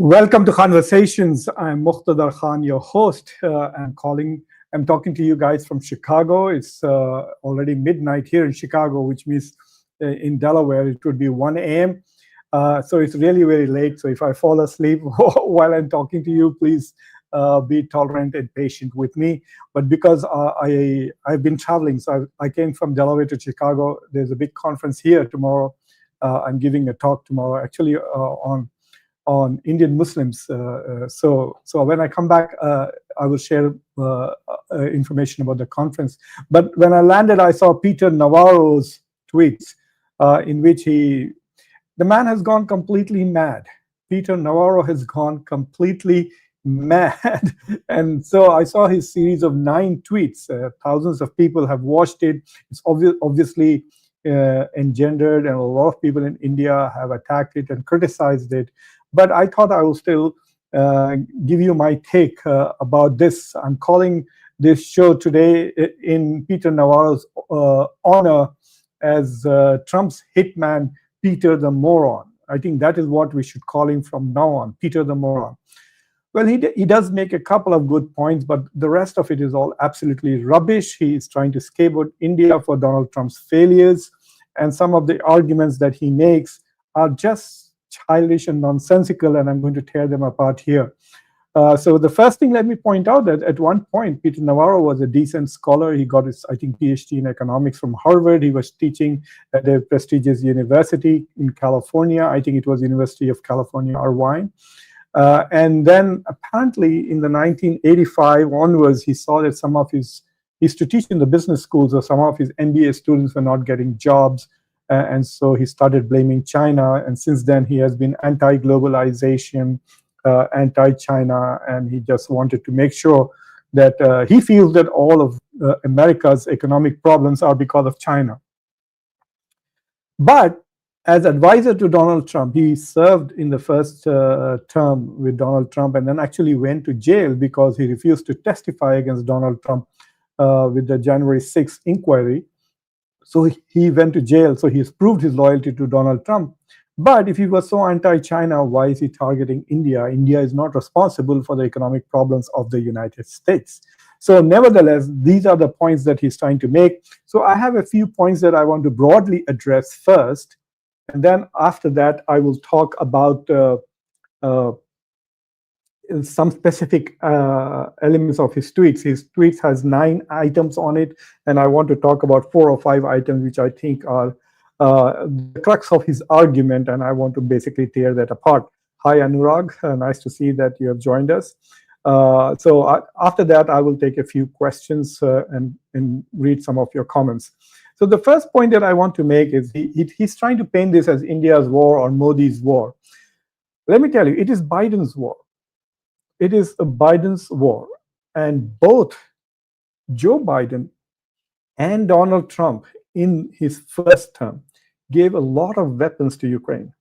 Welcome to Conversations. I'm Muqtadar Khan, your host. I'm talking to you guys from Chicago. It's already midnight here in Chicago, which means in Delaware it would be 1 a.m. So it's really very late. So if I fall asleep while I'm talking to you, please be tolerant and patient with me. But because I've been traveling, so I came from Delaware to Chicago. There's a big conference here tomorrow. I'm giving a talk tomorrow, actually on Indian Muslims. So when I come back, I will share information about the conference. But when I landed, I saw Peter Navarro's tweets in which the man has gone completely mad. Peter Navarro has gone completely mad. And so I saw his series of 9 tweets. Thousands of people have watched it. It's obviously engendered, and a lot of people in India have attacked it and criticized it. But I thought I will still give you my take about this. I'm calling this show today in Peter Navarro's honor as Trump's hitman, Peter the Moron. I think that is what we should call him from now on, Peter the Moron. Well, he does make a couple of good points, but the rest of it is all absolutely rubbish. He is trying to scapegoat India for Donald Trump's failures, and some of the arguments that he makes are just childish and nonsensical, and I'm going to tear them apart here. So the first thing, let me point out that at one point, Peter Navarro was a decent scholar. He got his, I think, PhD in economics from Harvard. He was teaching at a prestigious university in California. I think it was University of California, Irvine. And then apparently in the 1985 onwards, he saw that some of his used to teach in the business schools, or some of his MBA students were not getting jobs. And so he started blaming China. And since then, he has been anti-globalization, anti-China, and he just wanted to make sure that he feels that all of America's economic problems are because of China. But as advisor to Donald Trump, he served in the first term with Donald Trump, and then actually went to jail because he refused to testify against Donald Trump with the January 6th inquiry. So he went to jail. So he's proved his loyalty to Donald Trump. But if he was so anti-China, why is he targeting India? India is not responsible for the economic problems of the United States. So nevertheless, these are the points that he's trying to make. So I have a few points that I want to broadly address first. And then after that, I will talk about some specific elements of his tweets. His tweets has 9 items on it, and I want to talk about 4 or 5 items which I think are the crux of his argument, and I want to basically tear that apart. Hi, Anurag. Nice to see that you have joined us. After that, I will take a few questions and read some of your comments. So the first point that I want to make is he's trying to paint this as India's war or Modi's war. Let me tell you, it is Biden's war. It is a Biden's war, and both Joe Biden and Donald Trump in his first term gave a lot of weapons to Ukraine.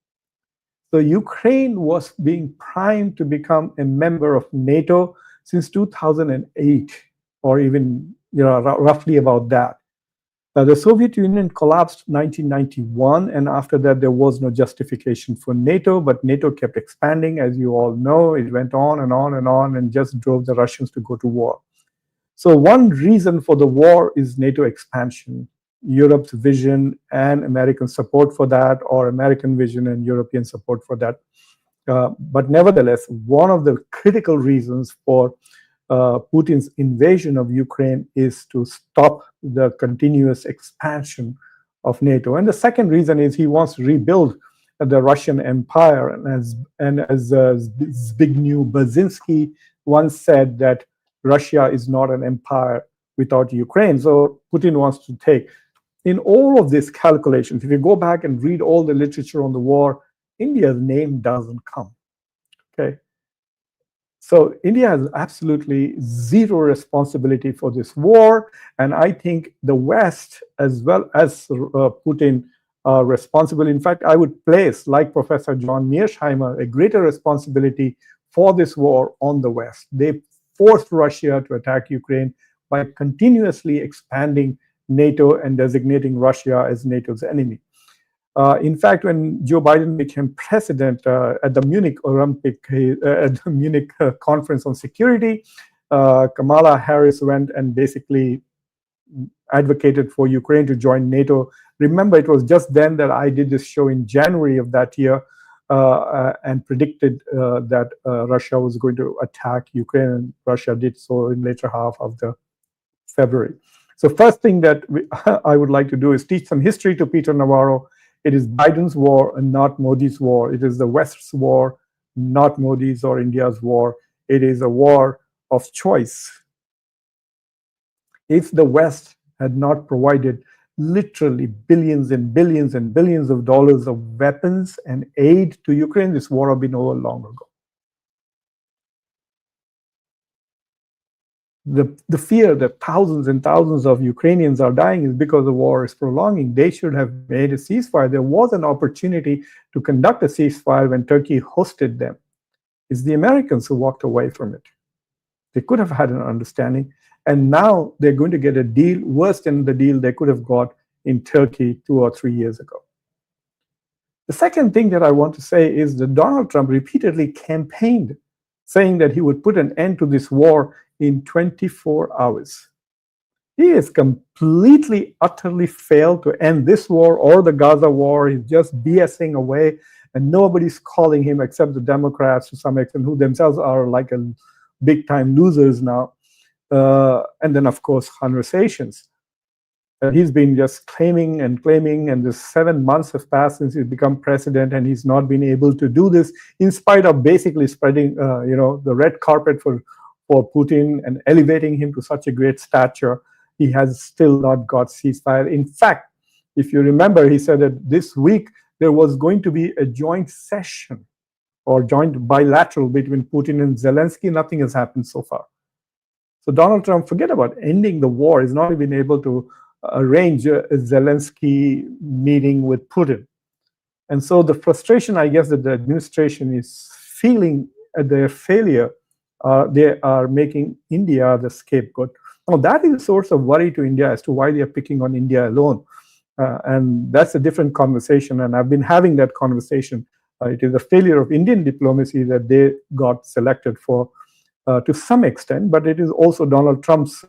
So Ukraine was being primed to become a member of NATO since 2008, or even roughly about that. The Soviet Union collapsed in 1991, and after that, there was no justification for NATO, but NATO kept expanding, as you all know. It went on and on and on, and just drove the Russians to go to war. So one reason for the war is NATO expansion, Europe's vision and American support for that, or American vision and European support for that. But nevertheless, one of the critical reasons for Putin's invasion of Ukraine is to stop the continuous expansion of NATO. And the second reason is he wants to rebuild the Russian Empire. And as Zbigniew Brzezinski once said, that Russia is not an empire without Ukraine. So Putin wants to take, in all of these calculations, if you go back and read all the literature on the war, India's name doesn't come. Okay. So India has absolutely zero responsibility for this war, and I think the West, as well as Putin, are responsible. In fact, I would place, like Professor John Mearsheimer, a greater responsibility for this war on the West. They forced Russia to attack Ukraine by continuously expanding NATO and designating Russia as NATO's enemy. In fact, when Joe Biden became president at the Munich conference on security, Kamala Harris went and basically advocated for Ukraine to join NATO. Remember, it was just then that I did this show in January of that year and predicted that Russia was going to attack Ukraine, and Russia did so in later half of the February. So first thing that I would like to do is teach some history to Peter Navarro. It is Biden's war and not Modi's war. It is the West's war, not Modi's or India's war. It is a war of choice. If the West had not provided literally billions and billions and billions of dollars of weapons and aid to Ukraine, this war would have been over long ago. The fear that thousands and thousands of Ukrainians are dying is because the war is prolonging. They should have made a ceasefire. There was an opportunity to conduct a ceasefire when Turkey hosted them. It's the Americans who walked away from it. They could have had an understanding, and now they're going to get a deal worse than the deal they could have got in Turkey 2 or 3 years ago. The second thing that I want to say is that Donald Trump repeatedly campaigned saying that he would put an end to this war in 24 hours. He has completely, utterly failed to end this war or the Gaza war. He's just BSing away, and nobody's calling him except the Democrats to some extent, who themselves are like a big-time losers now. And then, of course, conversations. He's been just claiming, and this 7 months have passed since he's become president, and he's not been able to do this in spite of basically spreading, the red carpet for Putin and elevating him to such a great stature. He has still not got ceasefire. In fact, if you remember, he said that this week there was going to be a joint session or joint bilateral between Putin and Zelensky. Nothing has happened so far. So Donald Trump, forget about ending the war, is not even able to arrange a Zelensky meeting with Putin. And so the frustration, I guess, that the administration is feeling at their failure, they are making India the scapegoat. Now, that is a source of worry to India as to why they are picking on India alone. And that's a different conversation, and I've been having that conversation. It is a failure of Indian diplomacy that they got selected for to some extent, but it is also Donald Trump's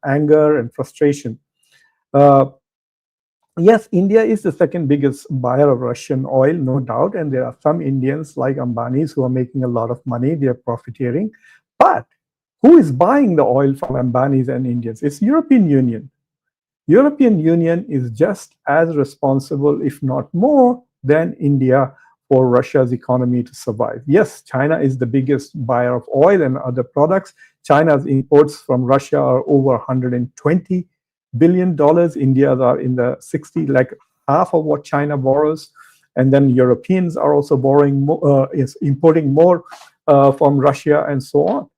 anger and frustration. Yes, India is the second biggest buyer of Russian oil, no doubt, and there are some Indians like Ambani's who are making a lot of money. They are profiteering. But who is buying the oil from Ambani's and Indians? It's European Union. European Union is just as responsible, if not more, than India for Russia's economy to survive. Yes, China is the biggest buyer of oil and other products. China's imports from Russia are over $120 billion. India's are in the 60, like half of what China borrows. And then Europeans are also borrowing more, importing more from Russia and so on.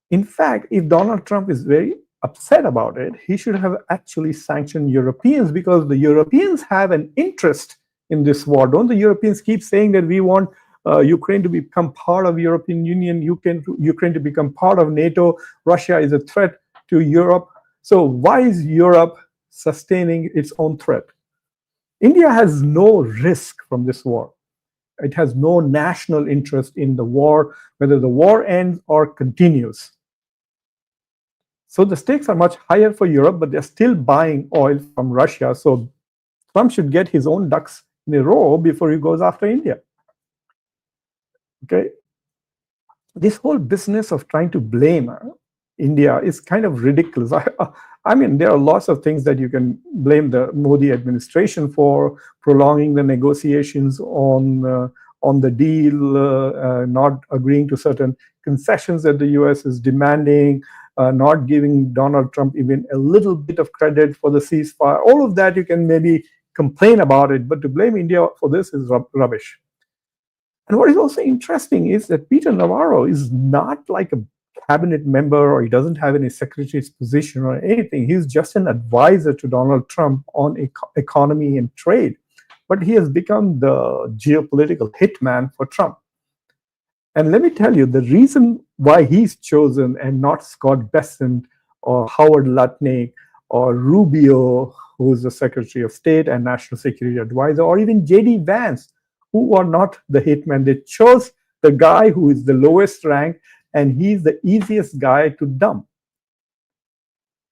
In fact, if Donald Trump is very upset about it, he should have actually sanctioned Europeans, because the Europeans have an interest in this war. Don't the Europeans keep saying that we want Ukraine to become part of European Union, Ukraine to become part of NATO, Russia is a threat to Europe? So why is Europe sustaining its own threat? India has no risk from this war. It has no national interest in the war, whether the war ends or continues. So the stakes are much higher for Europe, but they're still buying oil from Russia. So Trump should get his own ducks in a row before he goes after India. Okay? This whole business of trying to blame India is kind of ridiculous. I mean, there are lots of things that you can blame the Modi administration for: prolonging the negotiations on the deal, not agreeing to certain concessions that the US is demanding, not giving Donald Trump even a little bit of credit for the ceasefire. All of that you can maybe complain about it, but to blame India for this is rubbish. And what is also interesting is that Peter Navarro is not like a cabinet member, or he doesn't have any secretary's position or anything. He's just an advisor to Donald Trump on economy and trade. But he has become the geopolitical hitman for Trump. And let me tell you, the reason why he's chosen and not Scott Bessent or Howard Lutnick or Rubio, who's the Secretary of State and National Security Advisor, or even J.D. Vance, who are not the hitman. They chose the guy who is the lowest rank, and he's the easiest guy to dump.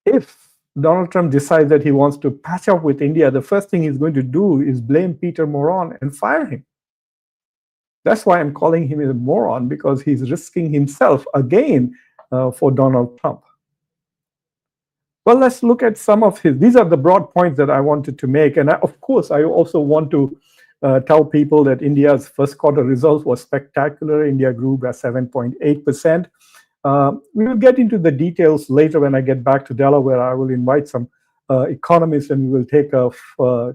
If Donald Trump decides that he wants to patch up with India, the first thing he's going to do is blame Peter Moron and fire him. That's why I'm calling him a moron, because he's risking himself again for Donald Trump. Well, let's look at some of these are the broad points that I wanted to make. And of course, I also want to tell people that India's first quarter results was spectacular. India grew by 7.8%. We will get into the details later when I get back to Delaware. I will invite some economists and we will take a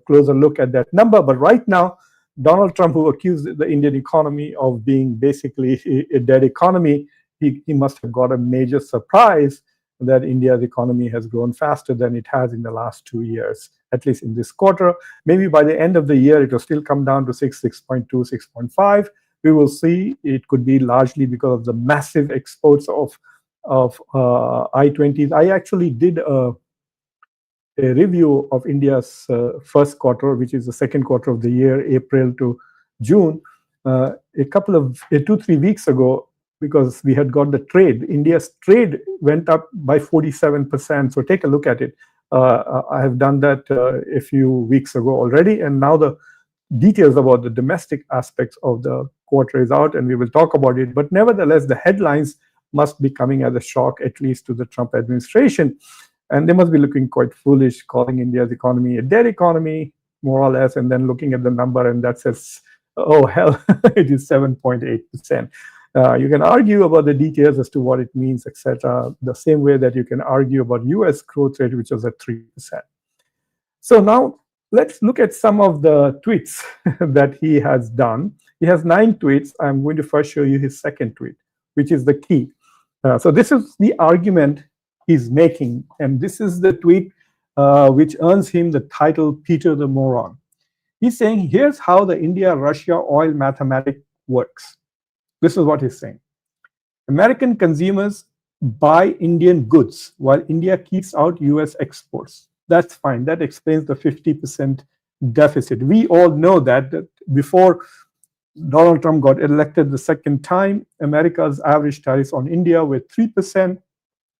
closer look at that number. But right now, Donald Trump, who accused the Indian economy of being basically a dead economy, he must have got a major surprise that India's economy has grown faster than it has in the last 2 years, at least in this quarter. Maybe by the end of the year, it will still come down to 6.2, 6.5. We will see. It could be largely because of the massive exports of I-20s. I actually did a review of India's first quarter, which is the second quarter of the year, April to June, a couple of 2-3 weeks ago, because we had got the trade. India's trade went up by 47%. So take a look at it. I have done that a few weeks ago already, and now the details about the domestic aspects of the quarter is out, and we will talk about it. But nevertheless, the headlines must be coming as a shock, at least to the Trump administration. And they must be looking quite foolish, calling India's economy a dead economy, more or less, and then looking at the number, and that says, oh, hell, it is 7.8%. You can argue about the details as to what it means, etc., the same way that you can argue about US growth rate, which was at 3%. So now let's look at some of the tweets that he has done. He has 9 tweets. I'm going to first show you his second tweet, which is the key. So this is the argument he's making, and this is the tweet which earns him the title Peter the Moron. He's saying, here's how the India-Russia oil mathematic works. This is what he's saying. American consumers buy Indian goods while India keeps out US exports. That's fine. That explains the 50% deficit. We all know that before Donald Trump got elected the second time, America's average tariffs on India were 3%,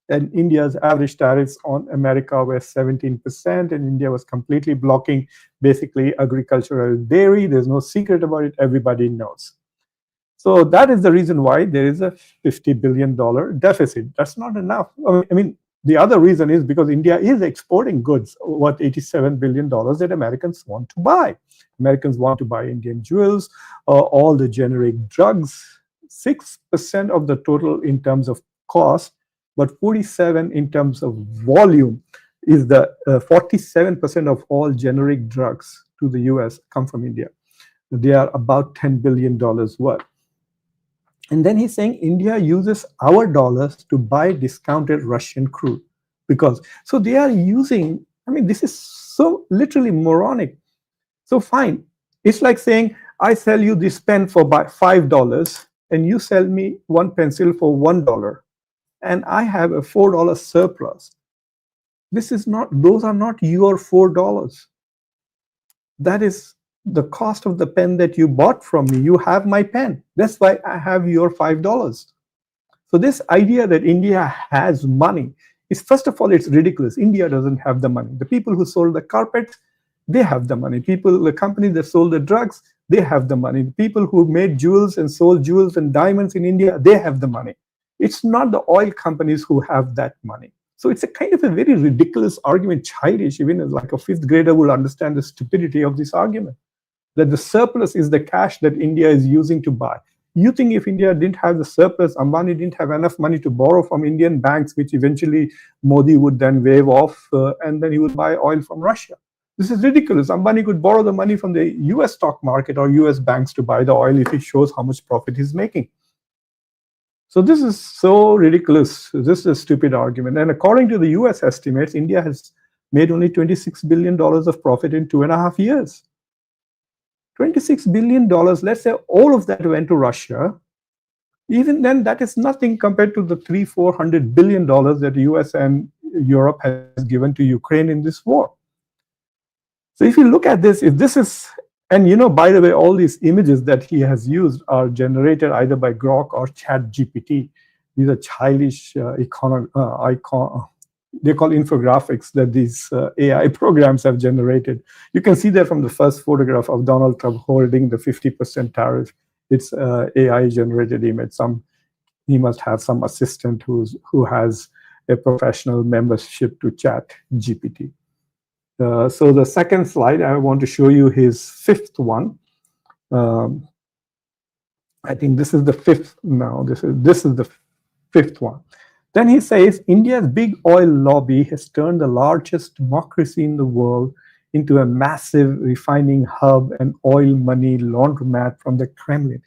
and India's average tariffs on America were 17%, and India was completely blocking basically agricultural dairy. There's no secret about it. Everybody knows. So that is the reason why there is a $50 billion deficit. That's not enough. I mean, the other reason is because India is exporting goods worth $87 billion that Americans want to buy. Americans want to buy Indian jewels, all the generic drugs, 6% of the total in terms of cost, but 47% in terms of volume is the 47% of all generic drugs to the US come from India. They are about $10 billion worth. And then he's saying India uses our dollars to buy discounted Russian crude. So they are using, I mean, this is so literally moronic. So fine. It's like saying, I sell you this pen for $5 and you sell me one pencil for $1 and I have a $4 surplus. Those are not your $4. That is the cost of the pen that you bought from me. You have my pen. That's why I have your $5. So this idea that India has money is, first of all, it's ridiculous. India doesn't have the money. The people who sold the carpets, they have the money. The companies that sold the drugs, they have the money. The people who made jewels and sold jewels and diamonds in India, they have the money. It's not the oil companies who have that money. So it's a kind of a very ridiculous argument, childish. Even like a 5th grader will understand the stupidity of this argument, that the surplus is the cash that India is using to buy. You think if India didn't have the surplus, Ambani didn't have enough money to borrow from Indian banks, which eventually Modi would then waive off, and then he would buy oil from Russia. This is ridiculous. Ambani could borrow the money from the US stock market or US banks to buy the oil if he shows how much profit he's making. So this is so ridiculous. This is a stupid argument. And according to the US estimates, India has made only $26 billion of profit in 2.5 years. $26 billion, let's say all of that went to Russia. Even then, that is nothing compared to the $300-400 billion that the US and Europe has given to Ukraine in this war. So if you look at this, if this is, and by the way, all these images that he has used are generated either by Grok or Chat GPT. These are childish they call infographics that these AI programs have generated. You can see that from the first photograph of Donald Trump holding the 50% tariff. It's AI generated image. He must have some assistant who has a professional membership to Chat GPT. So the second slide, I want to show you his fifth one. I think this is the fifth. No, this is the fifth one. Then he says, India's big oil lobby has turned the largest democracy in the world into a massive refining hub and oil money laundromat from the Kremlin.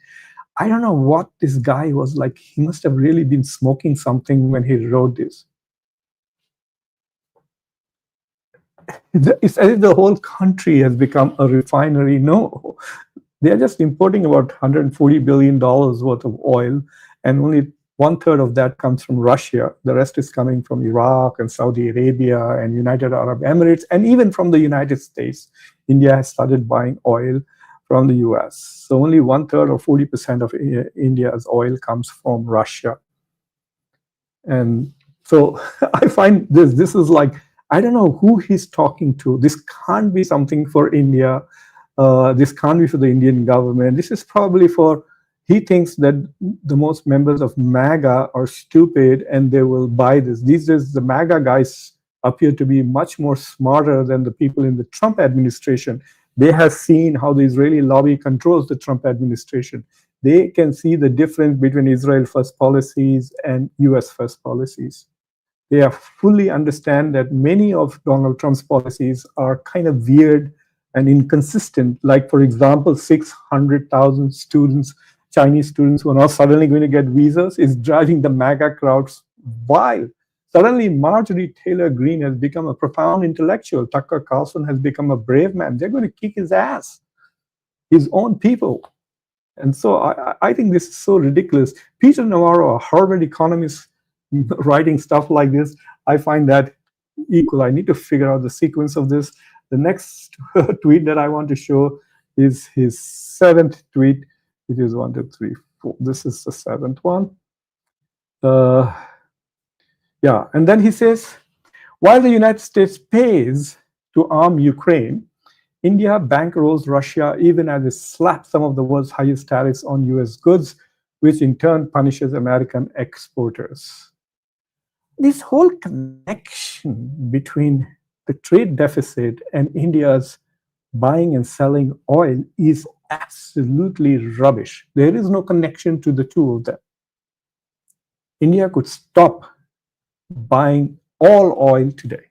I don't know what this guy was like. He must have really been smoking something when he wrote this. It's as if the whole country has become a refinery. No, they are just importing about $140 billion worth of oil, and only 1/3 of that comes from Russia. The rest is coming from Iraq and Saudi Arabia and United Arab Emirates, and even from the United States. India has started buying oil from the US. So only 1/3 or 40% of India's oil comes from Russia. And so I find this is like, I don't know who he's talking to. This can't be something for India. This can't be for the Indian government. This is probably for, he thinks that the most members of MAGA are stupid and they will buy this. These days, the MAGA guys appear to be much more smarter than the people in the Trump administration. They have seen how the Israeli lobby controls the Trump administration. They can see the difference between Israel first policies and US first policies. They fully understand that many of Donald Trump's policies are kind of weird and inconsistent. Like, for example, 600,000 students, Chinese students who are now suddenly going to get visas, is driving the MAGA crowds wild. Suddenly, Marjorie Taylor Greene has become a profound intellectual. Tucker Carlson has become a brave man. They're going to kick his ass, his own people. And so I think this is so ridiculous. Peter Navarro, a Harvard economist, writing stuff like this, I find that equal. I need to figure out the sequence of this. The next tweet that I want to show is his seventh tweet, which is 1, 2, 3, 4. This is the seventh one. Yeah, and then he says, while the United States pays to arm Ukraine, India bankrolls Russia even as it slaps some of the world's highest tariffs on US goods, which in turn punishes American exporters. This whole connection between the trade deficit and India's buying and selling oil is absolutely rubbish. There is no connection to the two of them. India could stop buying all oil today.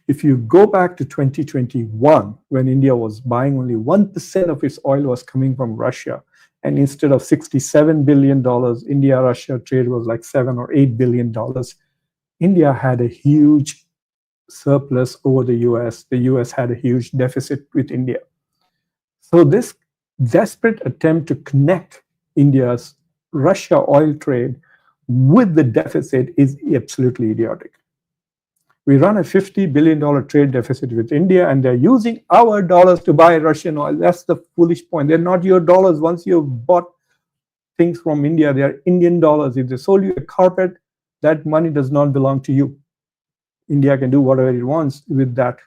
If you go back to 2021, when India was buying only 1% of its oil was coming from Russia, and instead of $67 billion, India-Russia trade was like $7 or $8 billion. India had a huge surplus over the US. The US had a huge deficit with India. So this desperate attempt to connect India's Russia oil trade with the deficit is absolutely idiotic. We run a $50 billion trade deficit with India, and they're using our dollars to buy Russian oil. That's the foolish point. They're not your dollars. Once you've bought things from India, they are Indian dollars. If they sold you a carpet, that money does not belong to you. India can do whatever it wants with that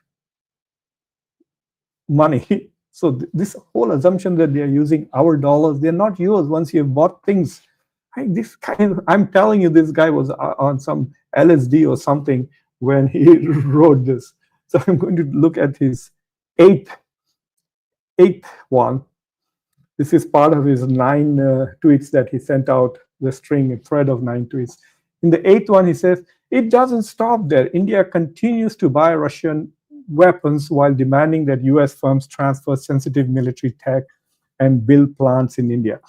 money. So this whole assumption that they're using our dollars, they're not yours once you've bought things. I'm telling you, this guy was on some LSD or something when he wrote this. So I'm going to look at his eighth one. This is part of his 9 tweets that he sent out, the string, a thread of 9 tweets. In the 8th one, he says, it doesn't stop there. India continues to buy Russian weapons while demanding that US firms transfer sensitive military tech and build plants in India.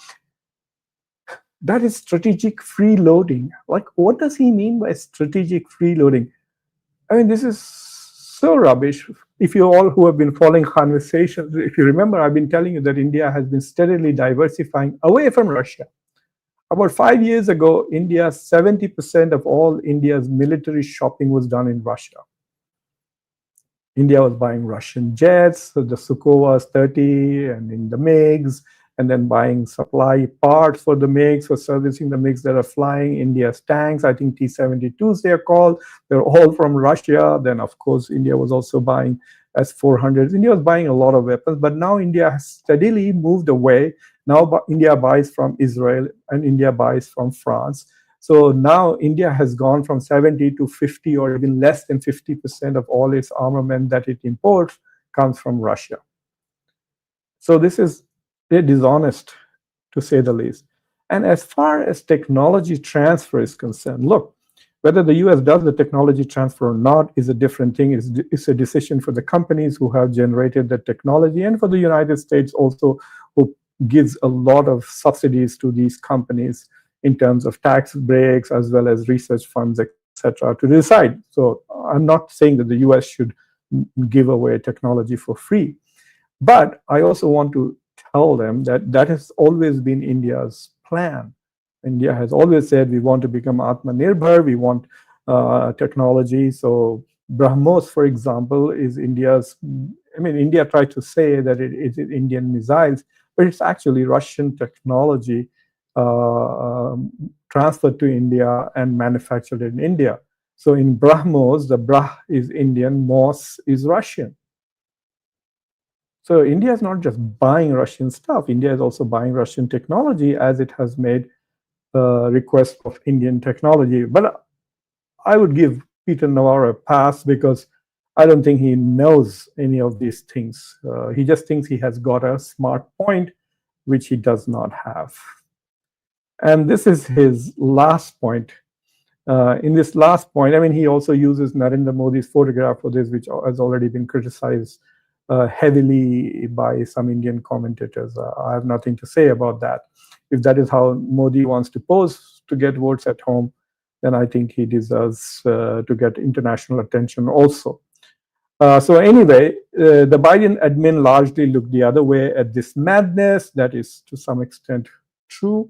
That is strategic freeloading. Like, what does he mean by strategic freeloading? I mean, this is so rubbish. If you all who have been following conversations, if you remember, I've been telling you that India has been steadily diversifying away from Russia, About 5 years ago, 70% of all India's military shopping was done in Russia. India was buying Russian jets, so the Sukhovas 30 and in the MiGs, and then buying supply parts for the MiGs, for servicing the MiGs that are flying. India's tanks, I think T-72s they are called, they're all from Russia. Then, of course, India was also buying S-400s. India was buying a lot of weapons, but now India has steadily moved away. Now India buys from Israel and India buys from France. So now India has gone from 70 to 50 or even less than 50% of all its armament that it imports comes from Russia. So this is dishonest, to say the least. And as far as technology transfer is concerned, look, whether the US does the technology transfer or not is a different thing. It's a decision for the companies who have generated the technology, and for the United States also, who gives a lot of subsidies to these companies in terms of tax breaks as well as research funds, etc., to decide. So I'm not saying that the US should give away technology for free, but I also want to tell them that that has always been India's plan. India has always said we want to become Atmanirbhar, we want technology. So BrahMos, for example, is India's, I mean, India tried to say that it is Indian missiles, but it's actually Russian technology transferred to India and manufactured in India. So in BrahMos, the Brah is Indian, Mos is Russian. So India is not just buying Russian stuff. India is also buying Russian technology, as it has made requests of Indian technology. But I would give Peter Navarro a pass because I don't think he knows any of these things. He just thinks he has got a smart point, which he does not have. And this is his last point. In this last point, I mean, he also uses Narendra Modi's photograph for this, which has already been criticized heavily by some Indian commentators. I have nothing to say about that. If that is how Modi wants to pose to get votes at home, then I think he deserves to get international attention also. So anyway, the Biden admin largely looked the other way at this madness. That is to some extent true.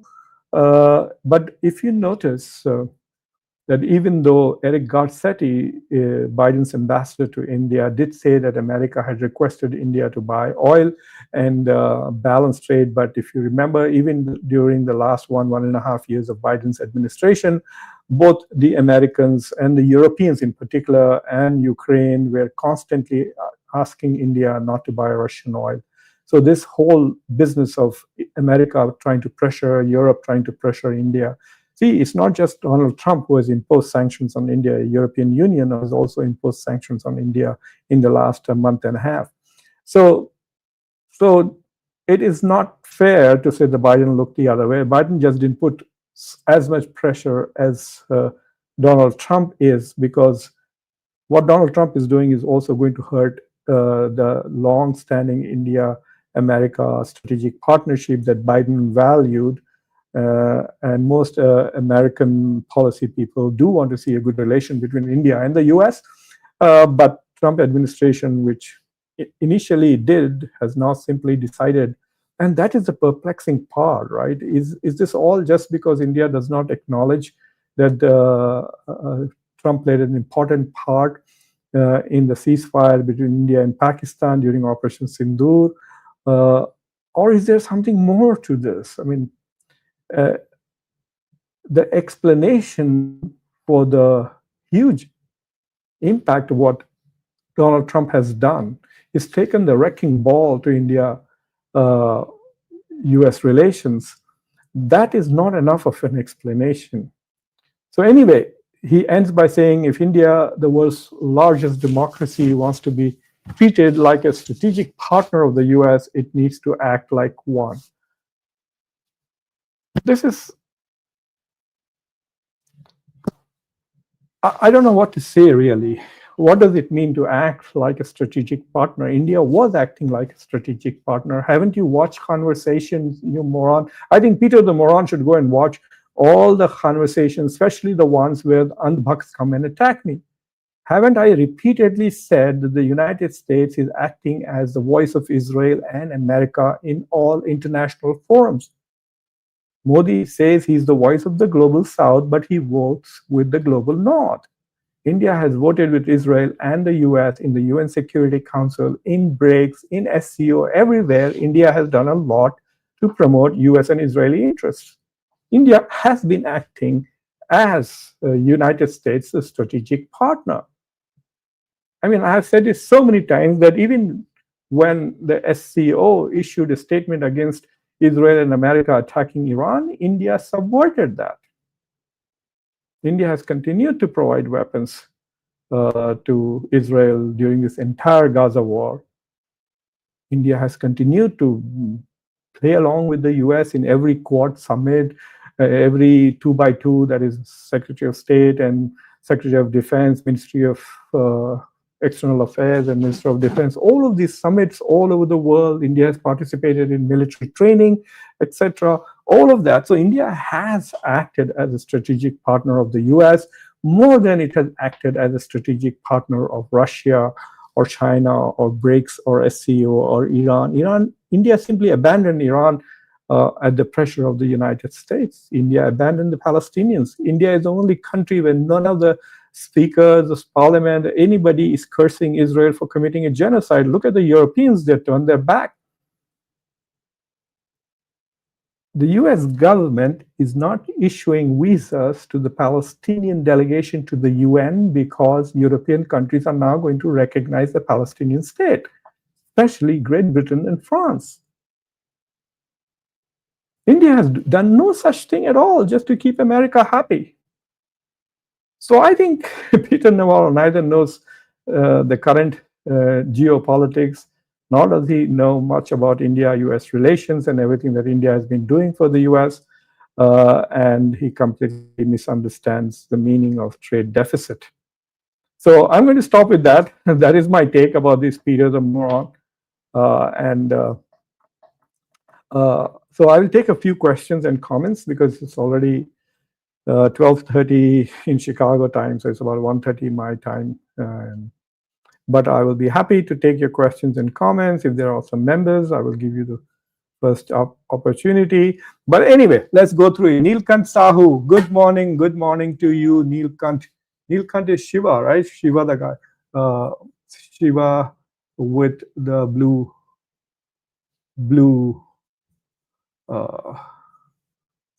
But if you notice that even though Eric Garcetti, Biden's ambassador to India, did say that America had requested India to buy oil and balance trade, but if you remember, even during the last 1.5 years of Biden's administration, both the Americans and the Europeans in particular and Ukraine were constantly asking India not to buy Russian oil. So this whole business of America trying to pressure Europe, trying to pressure India. See, it's not just Donald Trump who has imposed sanctions on India. The European Union has also imposed sanctions on India in the last month and a half. So it is not fair to say the Biden looked the other way. Biden just didn't put as much pressure as Donald Trump is, because what Donald Trump is doing is also going to hurt the long-standing India-America strategic partnership that Biden valued. And most American policy people do want to see a good relation between India and the US. But Trump administration, which initially did, has now simply decided, and that is the perplexing part, right? Is this all just because India does not acknowledge that Trump played an important part in the ceasefire between India and Pakistan during Operation Sindoor? Or is there something more to this? I mean, the explanation for the huge impact of what Donald Trump has done is taken the wrecking ball to India-US relations. That is not enough of an explanation. So anyway, he ends by saying, if India, the world's largest democracy, wants to be treated like a strategic partner of the US, it needs to act like one. This is, I don't know what to say, really. What does it mean to act like a strategic partner? India was acting like a strategic partner. Haven't you watched conversations, you moron? I think Peter the moron should go and watch all the conversations, especially the ones where the Andhbhaks come and attack me. Haven't I repeatedly said that the United States is acting as the voice of Israel and America in all international forums? Modi says he's the voice of the global South, but he votes with the global North. India has voted with Israel and the US in the UN Security Council, in BRICS, in SCO, everywhere. India has done a lot to promote US and Israeli interests. India has been acting as the United States' strategic partner. I mean, I have said this so many times that even when the SCO issued a statement against Israel and America attacking Iran, India subverted that. India has continued to provide weapons to Israel during this entire Gaza war. India has continued to play along with the US in every Quad summit, every 2x2, that is Secretary of State and Secretary of Defense, Ministry of External Affairs and Minister of Defense. All of these summits all over the world, India has participated in military training, etc. All of that. So India has acted as a strategic partner of the US more than it has acted as a strategic partner of Russia or China or BRICS or SCO or Iran. India simply abandoned Iran at the pressure of the United States. India abandoned the Palestinians. India is the only country where none of the speakers of parliament, anybody is cursing Israel for committing a genocide. Look at the Europeans, they turned their back. The US government is not issuing visas to the Palestinian delegation to the UN because European countries are now going to recognize the Palestinian state, especially Great Britain and France. India has done no such thing at all just to keep America happy. So I think Peter Navarro neither knows the current geopolitics, nor does he know much about India-US relations and everything that India has been doing for the US, and he completely misunderstands the meaning of trade deficit. So I'm going to stop with that. That is my take about this Peter the Moron. So I will take a few questions and comments because it's already 12:30 in Chicago time, so it's about 1:30 my time. But I will be happy to take your questions and comments. If there are some members, I will give you the first opportunity. But anyway, let's go through it. Neelkant Sahu, good morning to you, Neelkant. Neelkant is Shiva, right? Shiva the guy. Shiva with the blue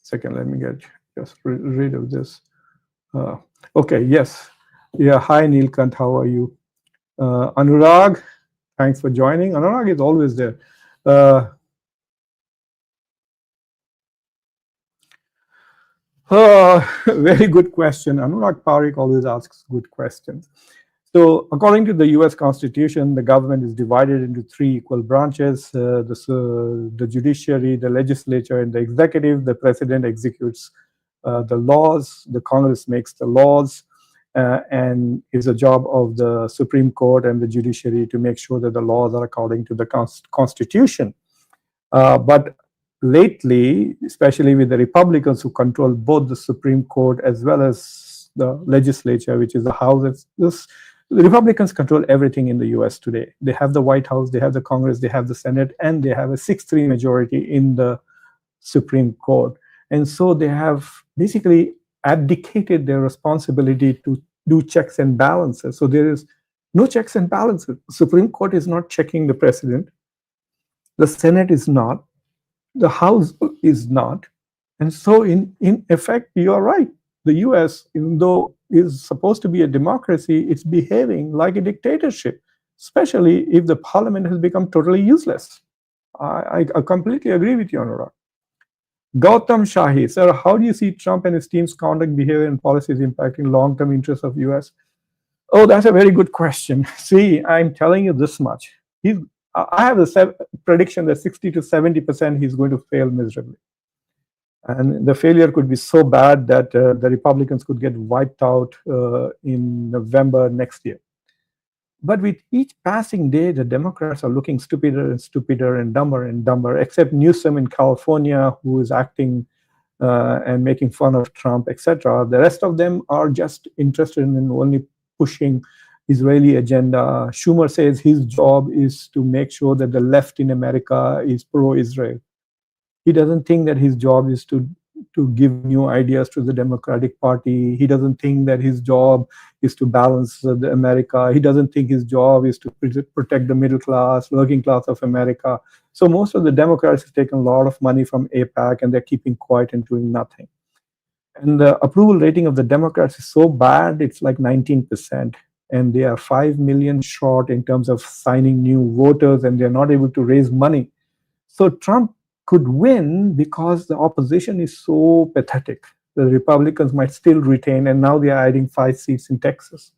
second, let me get just rid of this. Okay, yes. Yeah, hi Neelkant, how are you? Anurag, thanks for joining. Anurag is always there. Very good question. Anurag Parikh always asks good questions. So according to the US Constitution, the government is divided into three equal branches, the judiciary, the legislature, and the executive. The president executes the laws, the Congress makes the laws, and it's a job of the Supreme Court and the judiciary to make sure that the laws are according to the Constitution. But lately, especially with the Republicans who control both the Supreme Court as well as the legislature, which is the House, the Republicans control everything in the US today. They have the White House, they have the Congress, they have the Senate, and they have a 6-3 majority in the Supreme Court. And so they have basically abdicated their responsibility to do checks and balances. So there is no checks and balances. The Supreme Court is not checking the president. The Senate is not. The House is not. And so in effect, you are right. The US, even though is supposed to be a democracy, it's behaving like a dictatorship, especially if the parliament has become totally useless. I completely agree with you, Anurag. Gautam Shahi, sir, how do you see Trump and his team's conduct, behavior, and policies impacting long-term interests of US? Oh, that's a very good question. See, I'm telling you this much. I have a prediction that 60 to 70% he's going to fail miserably. And the failure could be so bad that the Republicans could get wiped out in November next year. But with each passing day, the Democrats are looking stupider and stupider and dumber, except Newsom in California, who is acting and making fun of Trump, etc. The rest of them are just interested in only pushing Israeli agenda. Schumer says his job is to make sure that the left in America is pro-Israel. He doesn't think that his job is to give new ideas to the Democratic Party. He doesn't think that his job is to balance the America. He doesn't think his job is to protect the middle class, working class of America. So most of the Democrats have taken a lot of money from AIPAC and they're keeping quiet and doing nothing. And the approval rating of the Democrats is so bad, it's like 19%. And they are 5 million short in terms of signing new voters, and they're not able to raise money. So Trump could win because the opposition is so pathetic. The Republicans might still retain, and now they are adding 5 seats in Texas.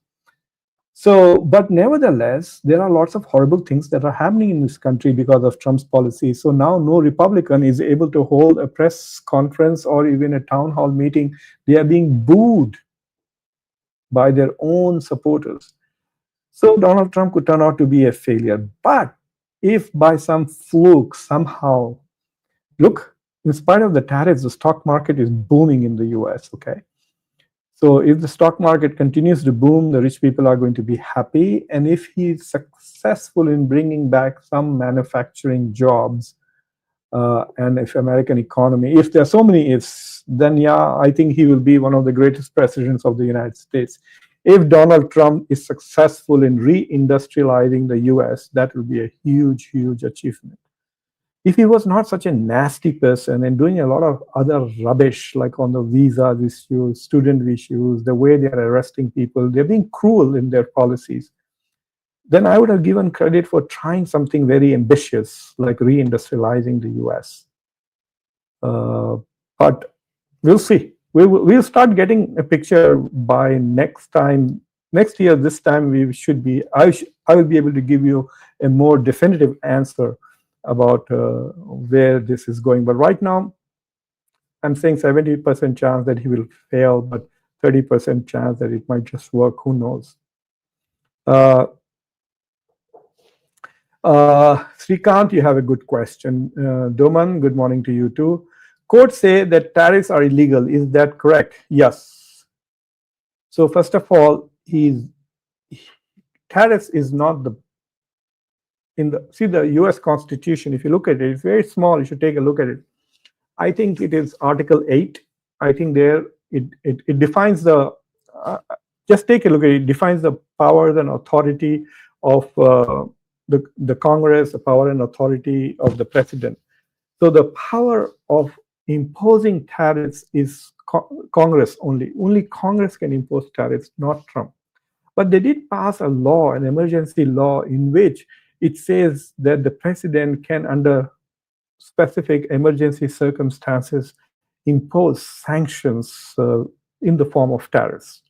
So, but nevertheless, there are lots of horrible things that are happening in this country because of Trump's policy. So now no Republican is able to hold a press conference or even a town hall meeting. They are being booed by their own supporters. So Donald Trump could turn out to be a failure. But if by some fluke, somehow, look, in spite of the tariffs, the stock market is booming in the US, okay? So if the stock market continues to boom, the rich people are going to be happy. And if he's successful in bringing back some manufacturing jobs, and if American economy, if there are so many ifs, then yeah, I think he will be one of the greatest presidents of the United States. If Donald Trump is successful in reindustrializing the US, that will be a huge, huge achievement. If he was not such a nasty person and doing a lot of other rubbish, like on the visa issues, student issues, the way they are arresting people, they're being cruel in their policies, then I would have given credit for trying something very ambitious, like reindustrializing the US. But we'll see. We'll start getting a picture by next year. This time we should be, I will be able to give you a more definitive answer about where this is going. But right now, I'm saying 70% chance that he will fail, but 30% chance that it might just work. Who knows? Srikant, you have a good question. Doman, good morning to you too. Courts say that tariffs are illegal. Is that correct? Yes. So first of all, tariffs is not the US Constitution, if you look at it, it's very small. You should take a look at it. I think it is Article 8. I think there it defines the, just take a look at it, it defines the powers and authority of the Congress, the power and authority of the president. So the power of imposing tariffs is Congress only. Only Congress can impose tariffs, not Trump. But they did pass a law, an emergency law, in which it says that the president can, under specific emergency circumstances, impose sanctions in the form of tariffs.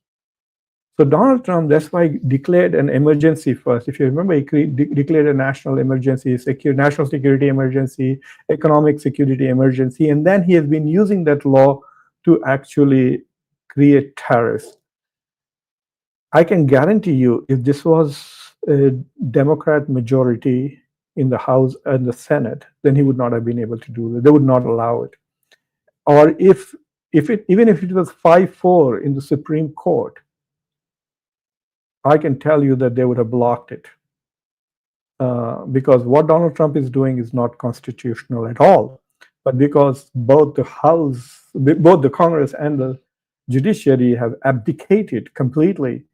So Donald Trump, that's why he declared an emergency first. If you remember, he declared a national emergency, national security emergency, economic security emergency, and then he has been using that law to actually create tariffs. I can guarantee you, if this was a Democrat majority in the House and the Senate, then he would not have been able to do that. They would not allow it. Or even if it was 5-4 in the Supreme Court, I can tell you that they would have blocked it. Because what Donald Trump is doing is not constitutional at all. But because both the Congress and the judiciary have abdicated completely,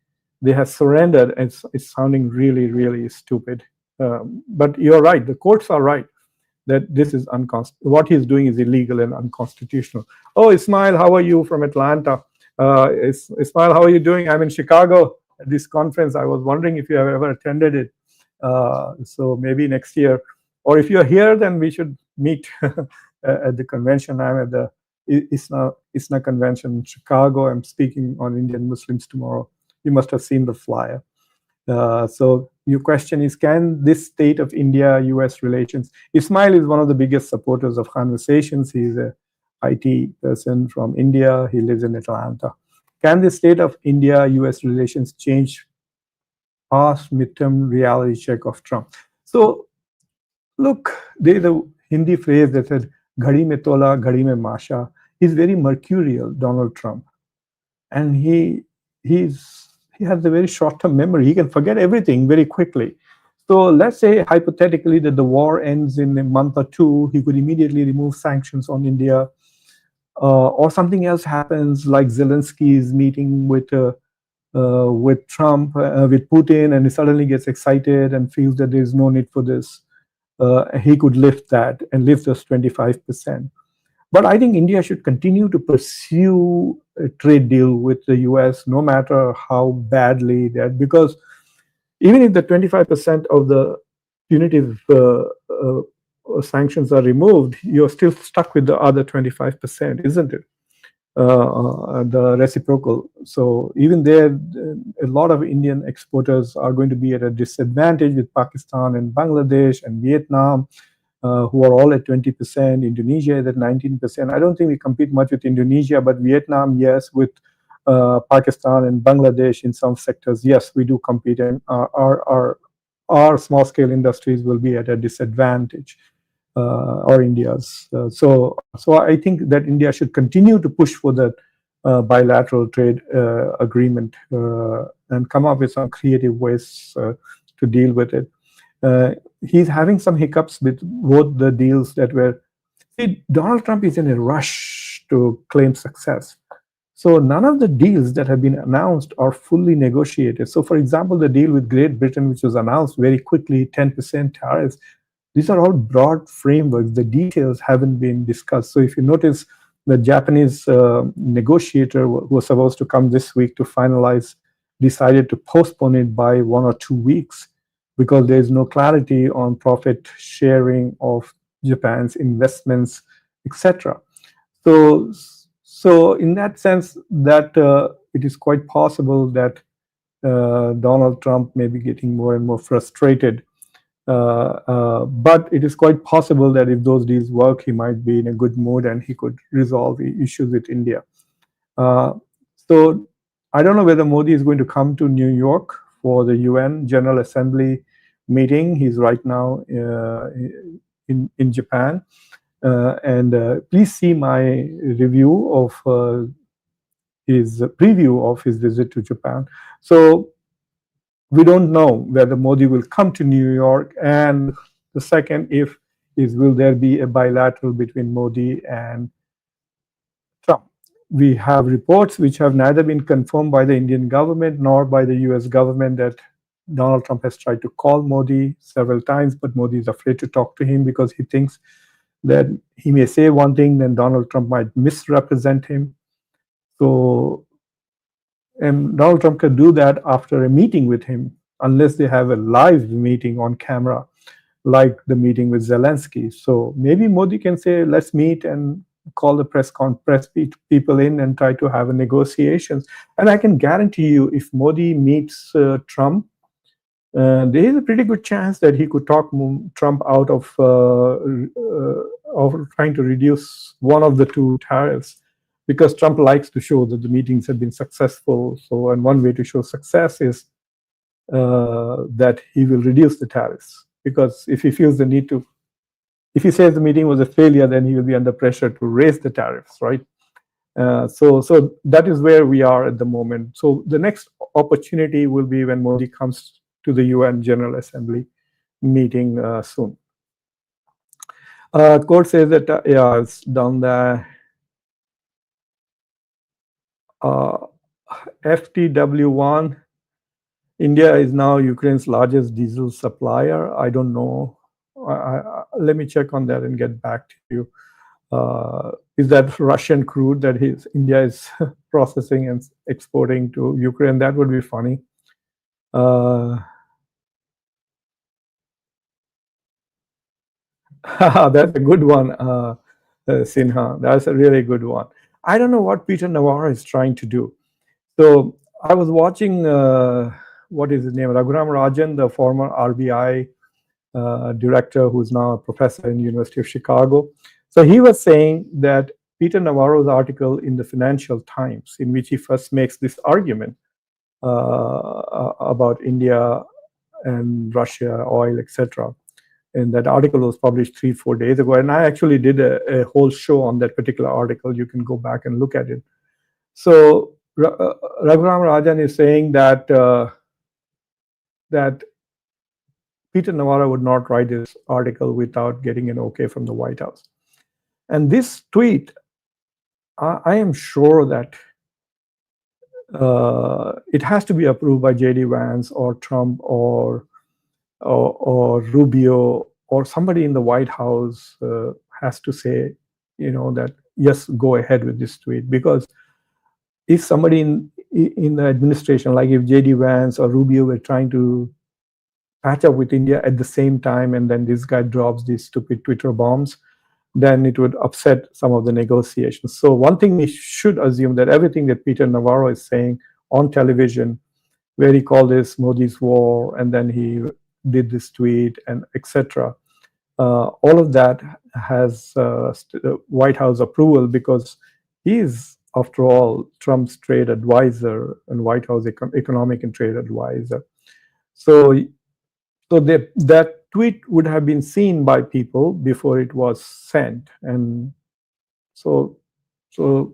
they have surrendered, and it's sounding really, really stupid. But you're right, the courts are right that this is what he's doing is illegal and unconstitutional. Oh, Ismail, how are you from Atlanta? Ismail, how are you doing? I'm in Chicago at this conference. I was wondering if you have ever attended it. So maybe next year, or if you're here, then we should meet at the convention. I'm at the ISNA convention in Chicago. I'm speaking on Indian Muslims tomorrow. You must have seen the flyer. So your question is, can this state of India-US relations? Ismail is one of the biggest supporters of conversations. He's a IT person from India. He lives in Atlanta. Can the state of India-US relations change past midterm reality check of Trump? So look, there's a Hindi phrase that says, "Ghadi mein tola, ghadi mein masha." He's very mercurial, Donald Trump. And he has a very short-term memory. He can forget everything very quickly. So let's say hypothetically that the war ends in a month or two, he could immediately remove sanctions on India, or something else happens, like Zelensky is meeting with Trump, with Putin, and he suddenly gets excited and feels that there is no need for this. He could lift that and lift us 25%. But I think India should continue to pursue a trade deal with the US, no matter how badly that, because even if the 25% of the punitive sanctions are removed, you're still stuck with the other 25%, isn't it? The reciprocal. So even there, a lot of Indian exporters are going to be at a disadvantage with Pakistan and Bangladesh and Vietnam, who are all at 20%. Indonesia is at 19%. I don't think we compete much with Indonesia, but Vietnam, yes. With Pakistan and Bangladesh in some sectors, yes, we do compete, and our small scale industries will be at a disadvantage, or India's. So I think that India should continue to push for that bilateral trade agreement, and come up with some creative ways to deal with it. He's having some hiccups with both the deals that were. See, Donald Trump is in a rush to claim success. So none of the deals that have been announced are fully negotiated. So, for example, the deal with Great Britain, which was announced very quickly, 10% tariffs, these are all broad frameworks. The details haven't been discussed. So if you notice, the Japanese negotiator who was supposed to come this week to finalize decided to postpone it by 1 or 2 weeks, because there is no clarity on profit sharing of Japan's investments, etc. So in that sense, that it is quite possible that Donald Trump may be getting more and more frustrated. But it is quite possible that if those deals work, he might be in a good mood and he could resolve the issues with India. So I don't know whether Modi is going to come to New York for the UN General Assembly meeting. He's right now in Japan. And please see my review of his preview of his visit to Japan. So we don't know whether Modi will come to New York, and the second, if is will there be a bilateral between Modi and Trump. We have reports which have neither been confirmed by the Indian government nor by the US government that Donald Trump has tried to call Modi several times, but Modi is afraid to talk to him because he thinks that he may say one thing, then Donald Trump might misrepresent him. So, and Donald Trump can do that after a meeting with him, unless they have a live meeting on camera, like the meeting with Zelensky. So maybe Modi can say, let's meet and call the press people in and try to have a negotiations. And I can guarantee you, if Modi meets Trump, there is a pretty good chance that he could talk Trump out of trying to reduce one of the two tariffs, because Trump likes to show that the meetings have been successful. So, and one way to show success is that he will reduce the tariffs, because if he feels the need to, if he says the meeting was a failure, then he will be under pressure to raise the tariffs, right? So that is where we are at the moment. So the next opportunity will be when Modi comes to the UN General Assembly meeting soon. Court says that, yeah, it's down there. FTW1, India is now Ukraine's largest diesel supplier. I don't know. Let me check on that and get back to you. Is that Russian crude that India is processing and exporting to Ukraine? That would be funny. That's a good one, Sinha. That's a really good one. I don't know what Peter Navarro is trying to do. So I was watching, what is his name? Raghuram Rajan, the former RBI director, who's now a professor in the University of Chicago. So he was saying that Peter Navarro's article in the Financial Times, in which he first makes this argument about India and Russia, oil, etc. And that article was published 3-4 days ago. And I actually did a whole show on that particular article. You can go back and look at it. So Raghuram Rajan is saying that that Peter Navarro would not write this article without getting an okay from the White House. And this tweet, I am sure that it has to be approved by J.D. Vance or Trump or Rubio or somebody in the White House has to say, that yes, go ahead with this tweet. Because if somebody in the administration, like if J.D. Vance or Rubio were trying to patch up with India at the same time, and then this guy drops these stupid Twitter bombs, then it would upset some of the negotiations. So one thing we should assume that everything that Peter Navarro is saying on television, where he called this Modi's war, and then he did this tweet, and etc. All of that has White House approval, because he is, after all, Trump's trade advisor and White House economic and trade advisor. So that tweet would have been seen by people before it was sent, and so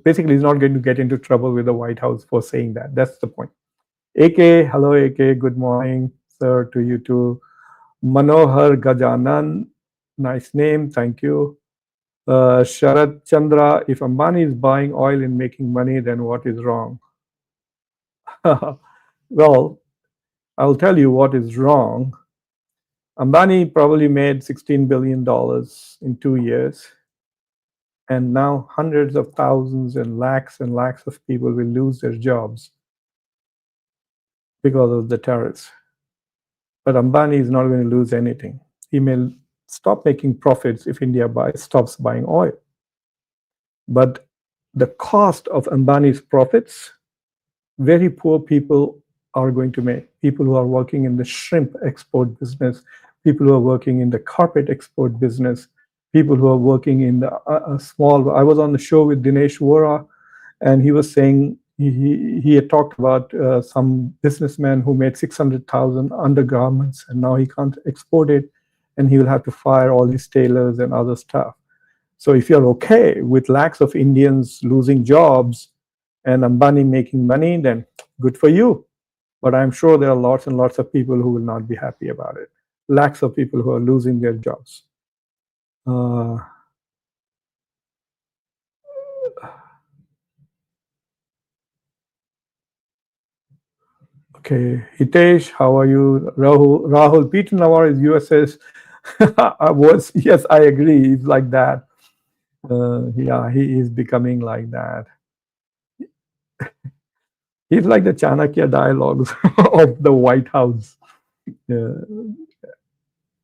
basically he's not going to get into trouble with the White House for saying that. That's the point. AK, hello AK, good morning, sir, to you too. Manohar Gajanan, nice name, thank you. Sharad Chandra, if Ambani is buying oil and making money, then what is wrong? Well, I'll tell you what is wrong. Ambani probably made $16 billion in 2 years. And now hundreds of thousands and lakhs of people will lose their jobs because of the tariffs. But Ambani is not going to lose anything. He may stop making profits if India stops buying oil. But the cost of Ambani's profits, very poor people are going to make. People who are working in the shrimp export business, people who are working in the carpet export business, people who are working in the small. I was on the show with Dinesh Vora, and he was saying he had talked about some businessman who made 600,000 undergarments, and now he can't export it, and he will have to fire all these tailors and other stuff. So if you're okay with lakhs of Indians losing jobs and Ambani making money, then good for you. But I'm sure there are lots and lots of people who will not be happy about it. Lakhs of people who are losing their jobs. Okay, Hitesh, how are you? Rahul, Peter Navarro is USS. Yes, I agree. He's like that. Yeah, he is becoming like that. He's like the Chanakya dialogues of the White House.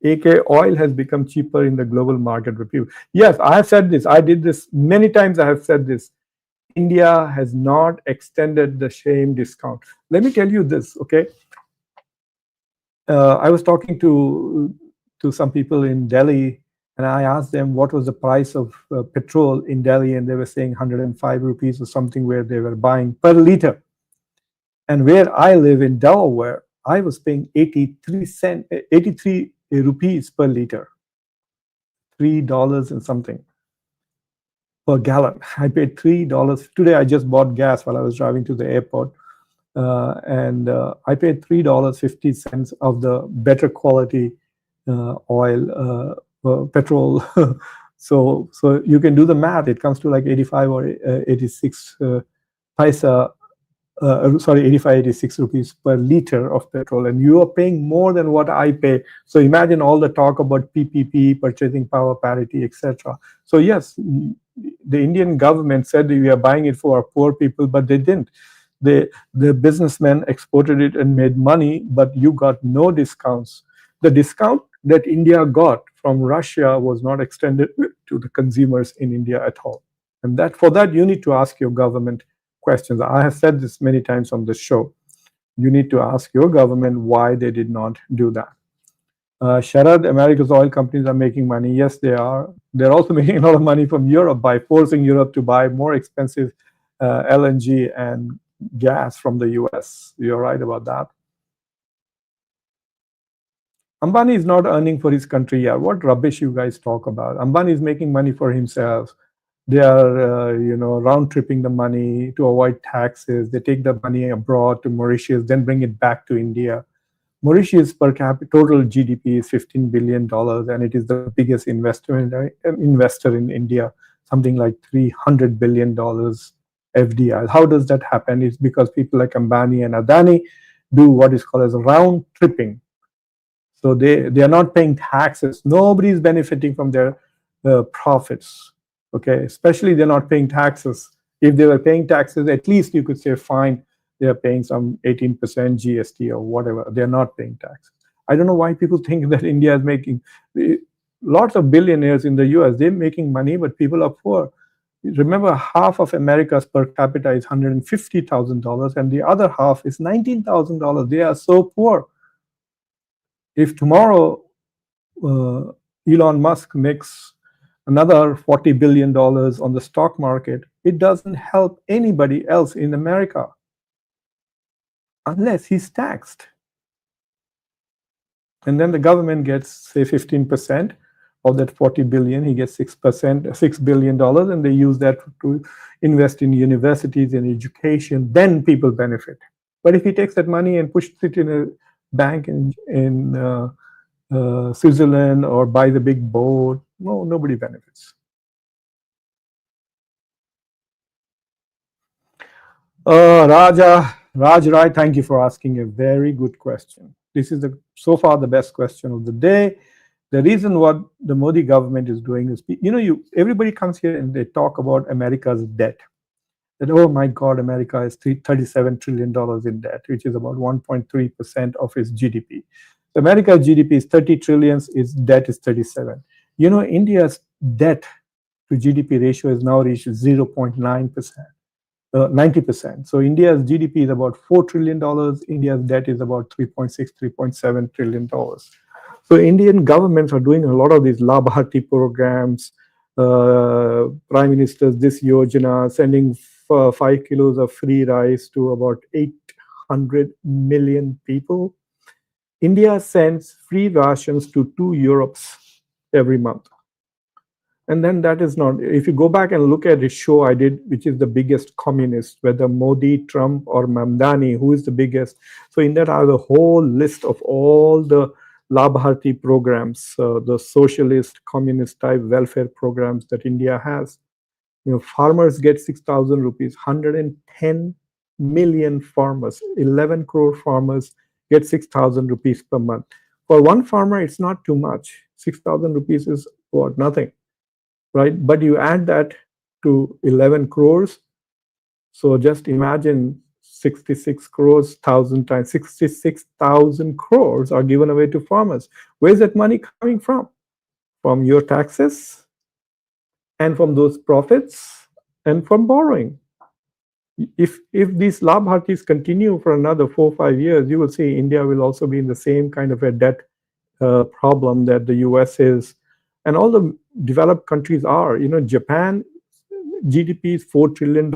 AK, oil has become cheaper in the global market with people. Yes, I have said this. I did this many times. I have said this. India has not extended the same discount. Let me tell you this, okay? I was talking to some people in Delhi, and I asked them what was the price of petrol in Delhi, and they were saying 105 rupees or something, where they were buying per liter. And where I live in Delaware, I was paying 83 rupees per liter, $3 and something per gallon. I paid $3. Today I just bought gas while I was driving to the airport, and I paid $3.50 of the better quality oil, petrol. So you can do the math. It comes to like 85 or 86 paisa. 85, 86 rupees per liter of petrol, and you are paying more than what I pay. So imagine all the talk about PPP, purchasing power parity, etc. So yes, the Indian government said we are buying it for our poor people, but they didn't. The businessmen exported it and made money, but you got no discounts. The discount that India got from Russia was not extended to the consumers in India at all. And for that, you need to ask your government questions. I have said this many times on the show. You need to ask your government why they did not do that. Sharad, America's oil companies are making money. Yes, they are. They're also making a lot of money from Europe by forcing Europe to buy more expensive LNG and gas from the US. You're right about that. Ambani is not earning for his country. Yeah, what rubbish you guys talk about. Ambani is making money for himself. They are, round tripping the money to avoid taxes. They take the money abroad to Mauritius, then bring it back to India. Mauritius per capita total GDP is $15 billion, and it is the biggest investor in India, something like $300 billion FDI. How does that happen? It's because people like Ambani and Adani do what is called as round tripping. So they are not paying taxes. Nobody is benefiting from their profits. Okay, especially they're not paying taxes. If they were paying taxes, at least you could say, fine, they are paying some 18% GST or whatever. They're not paying taxes. I don't know why people think that India is making lots of billionaires in the US. They're making money, but people are poor. Remember, half of America's per capita is $150,000, and the other half is $19,000. They are so poor. If tomorrow Elon Musk makes another $40 billion on the stock market, it doesn't help anybody else in America unless he's taxed. And then the government gets, say, 15% of that 40 billion. He gets 6%, $6 billion, and they use that to invest in universities and education. Then people benefit. But if he takes that money and pushes it in a bank in Switzerland or buys a big boat, no, nobody benefits. Raj Rai, thank you for asking a very good question. This is so far the best question of the day. The reason what the Modi government is doing is, everybody comes here and they talk about America's debt. That, oh my God, America is $37 trillion in debt, which is about 1.3% of its GDP. America's GDP is 30 trillion, its debt is 37. India's debt to GDP ratio has now reached 0.9%. 90%. So India's GDP is about $4 trillion. India's debt is about $3.6, $3.7 trillion. So Indian governments are doing a lot of these Labharti programs, Prime Minister's this Yojana, sending 5 kilos of free rice to about 800 million people. India sends free rations to 2 Europes every month. And then that is not, if you go back and look at the show I did, which is the biggest communist, whether Modi, Trump, or Mamdani, who is the biggest. So in that I have a whole list of all the Labharti programs, the socialist, communist type welfare programs that India has. Farmers get 6,000 rupees, 110 million farmers, 11 crore farmers get 6,000 rupees per month. For one farmer, it's not too much. 6,000 rupees is what? Nothing. Right? But you add that to 11 crores. So just imagine 66 crores, 1,000 times 66,000 crores are given away to farmers. Where's that money coming from? From your taxes and from those profits and from borrowing. If these Labhartis continue for another 4 or 5 years, you will see India will also be in the same kind of a debt problem that the US is. And all the developed countries are. Japan, GDP is $4 trillion.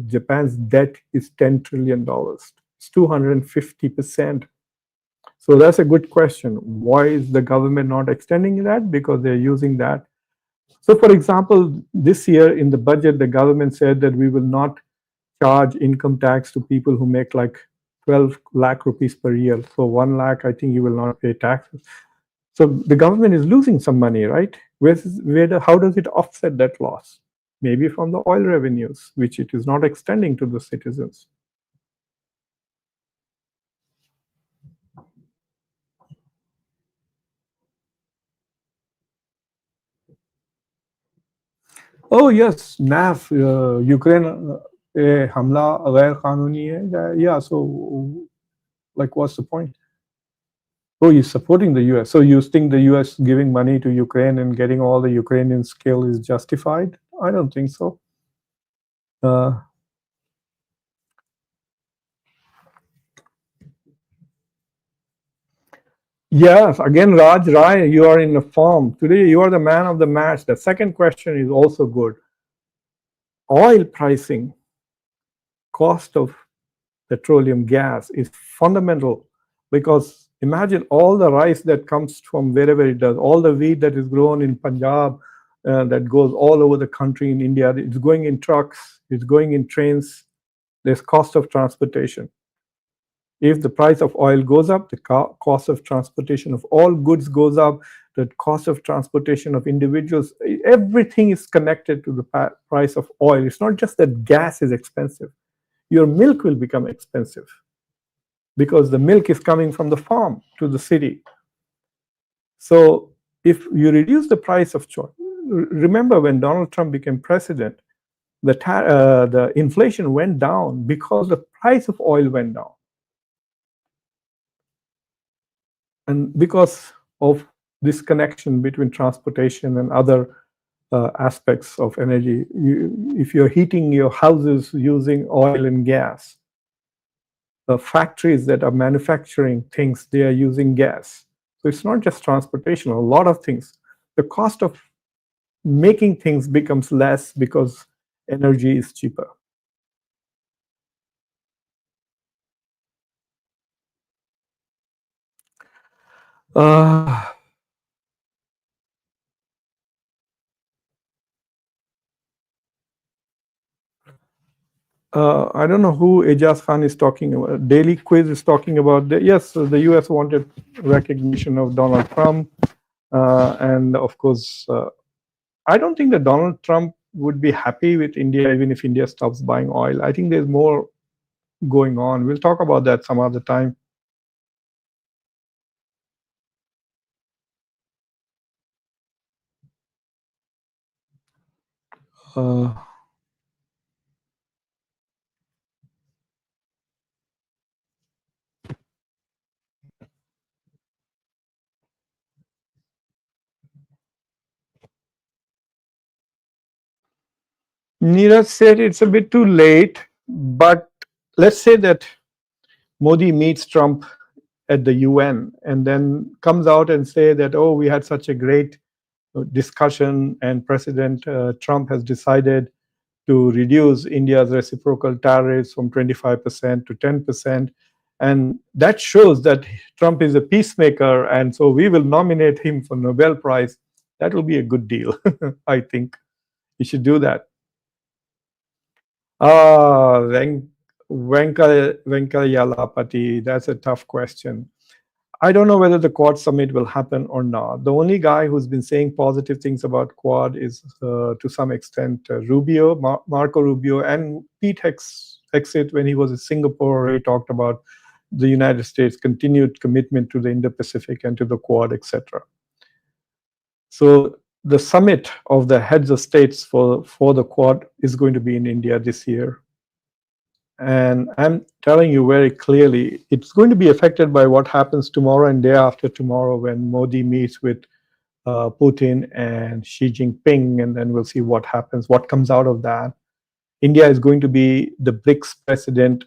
Japan's debt is $10 trillion. It's 250%. So that's a good question. Why is the government not extending that? Because they're using that. So for example, this year in the budget, the government said that we will not charge income tax to people who make like 12 lakh rupees per year. So 1 lakh, I think you will not pay taxes. So the government is losing some money, right? How does it offset that loss? Maybe from the oil revenues, which it is not extending to the citizens. Oh yes, NAF, Ukraine hamla ghair qanuni hai. Yeah, so like what's the point? Oh, you're supporting the US. So you think the US giving money to Ukraine and getting all the Ukrainian skill is justified? I don't think so. Yes, again, Raj Rai, you are in the form. Today, you are the man of the match. The second question is also good. Oil pricing, cost of petroleum gas is fundamental, because imagine all the rice that comes from wherever it does, all the wheat that is grown in Punjab, that goes all over the country in India, it's going in trucks, it's going in trains, there's cost of transportation. If the price of oil goes up, the cost of transportation of all goods goes up, the cost of transportation of individuals, everything is connected to the price of oil. It's not just that gas is expensive. Your milk will become expensive because the milk is coming from the farm to the city. So if you reduce the price of choice, remember when Donald Trump became president, the inflation went down because the price of oil went down. And because of this connection between transportation and other aspects of energy, if you're heating your houses using oil and gas, the factories that are manufacturing things, they are using gas. So it's not just transportation, a lot of things. The cost of making things becomes less because energy is cheaper. I don't know who Ejaz Khan is talking about. Daily Quiz is talking about, yes, the US wanted recognition of Donald Trump. And of course, I don't think that Donald Trump would be happy with India even if India stops buying oil. I think there's more going on. We'll talk about that some other time. Neeraj said it's a bit too late, but let's say that Modi meets Trump at the UN and then comes out and say that, oh, we had such a great discussion and President Trump has decided to reduce India's reciprocal tariffs from 25% to 10%. And that shows that Trump is a peacemaker, and so we will nominate him for Nobel Prize. That will be a good deal. I think we should do that. Venkayalapati, that's a tough question. I don't know whether the Quad summit will happen or not. The only guy who's been saying positive things about Quad is, to some extent, Rubio, Marco Rubio, and Pete Hegseth, when he was in Singapore, he talked about the United States' continued commitment to the Indo-Pacific and to the Quad, etc. So the summit of the heads of states for the Quad is going to be in India this year. And I'm telling you very clearly, it's going to be affected by what happens tomorrow and day after tomorrow when Modi meets with Putin and Xi Jinping, and then we'll see what happens, what comes out of that. India is going to be the BRICS president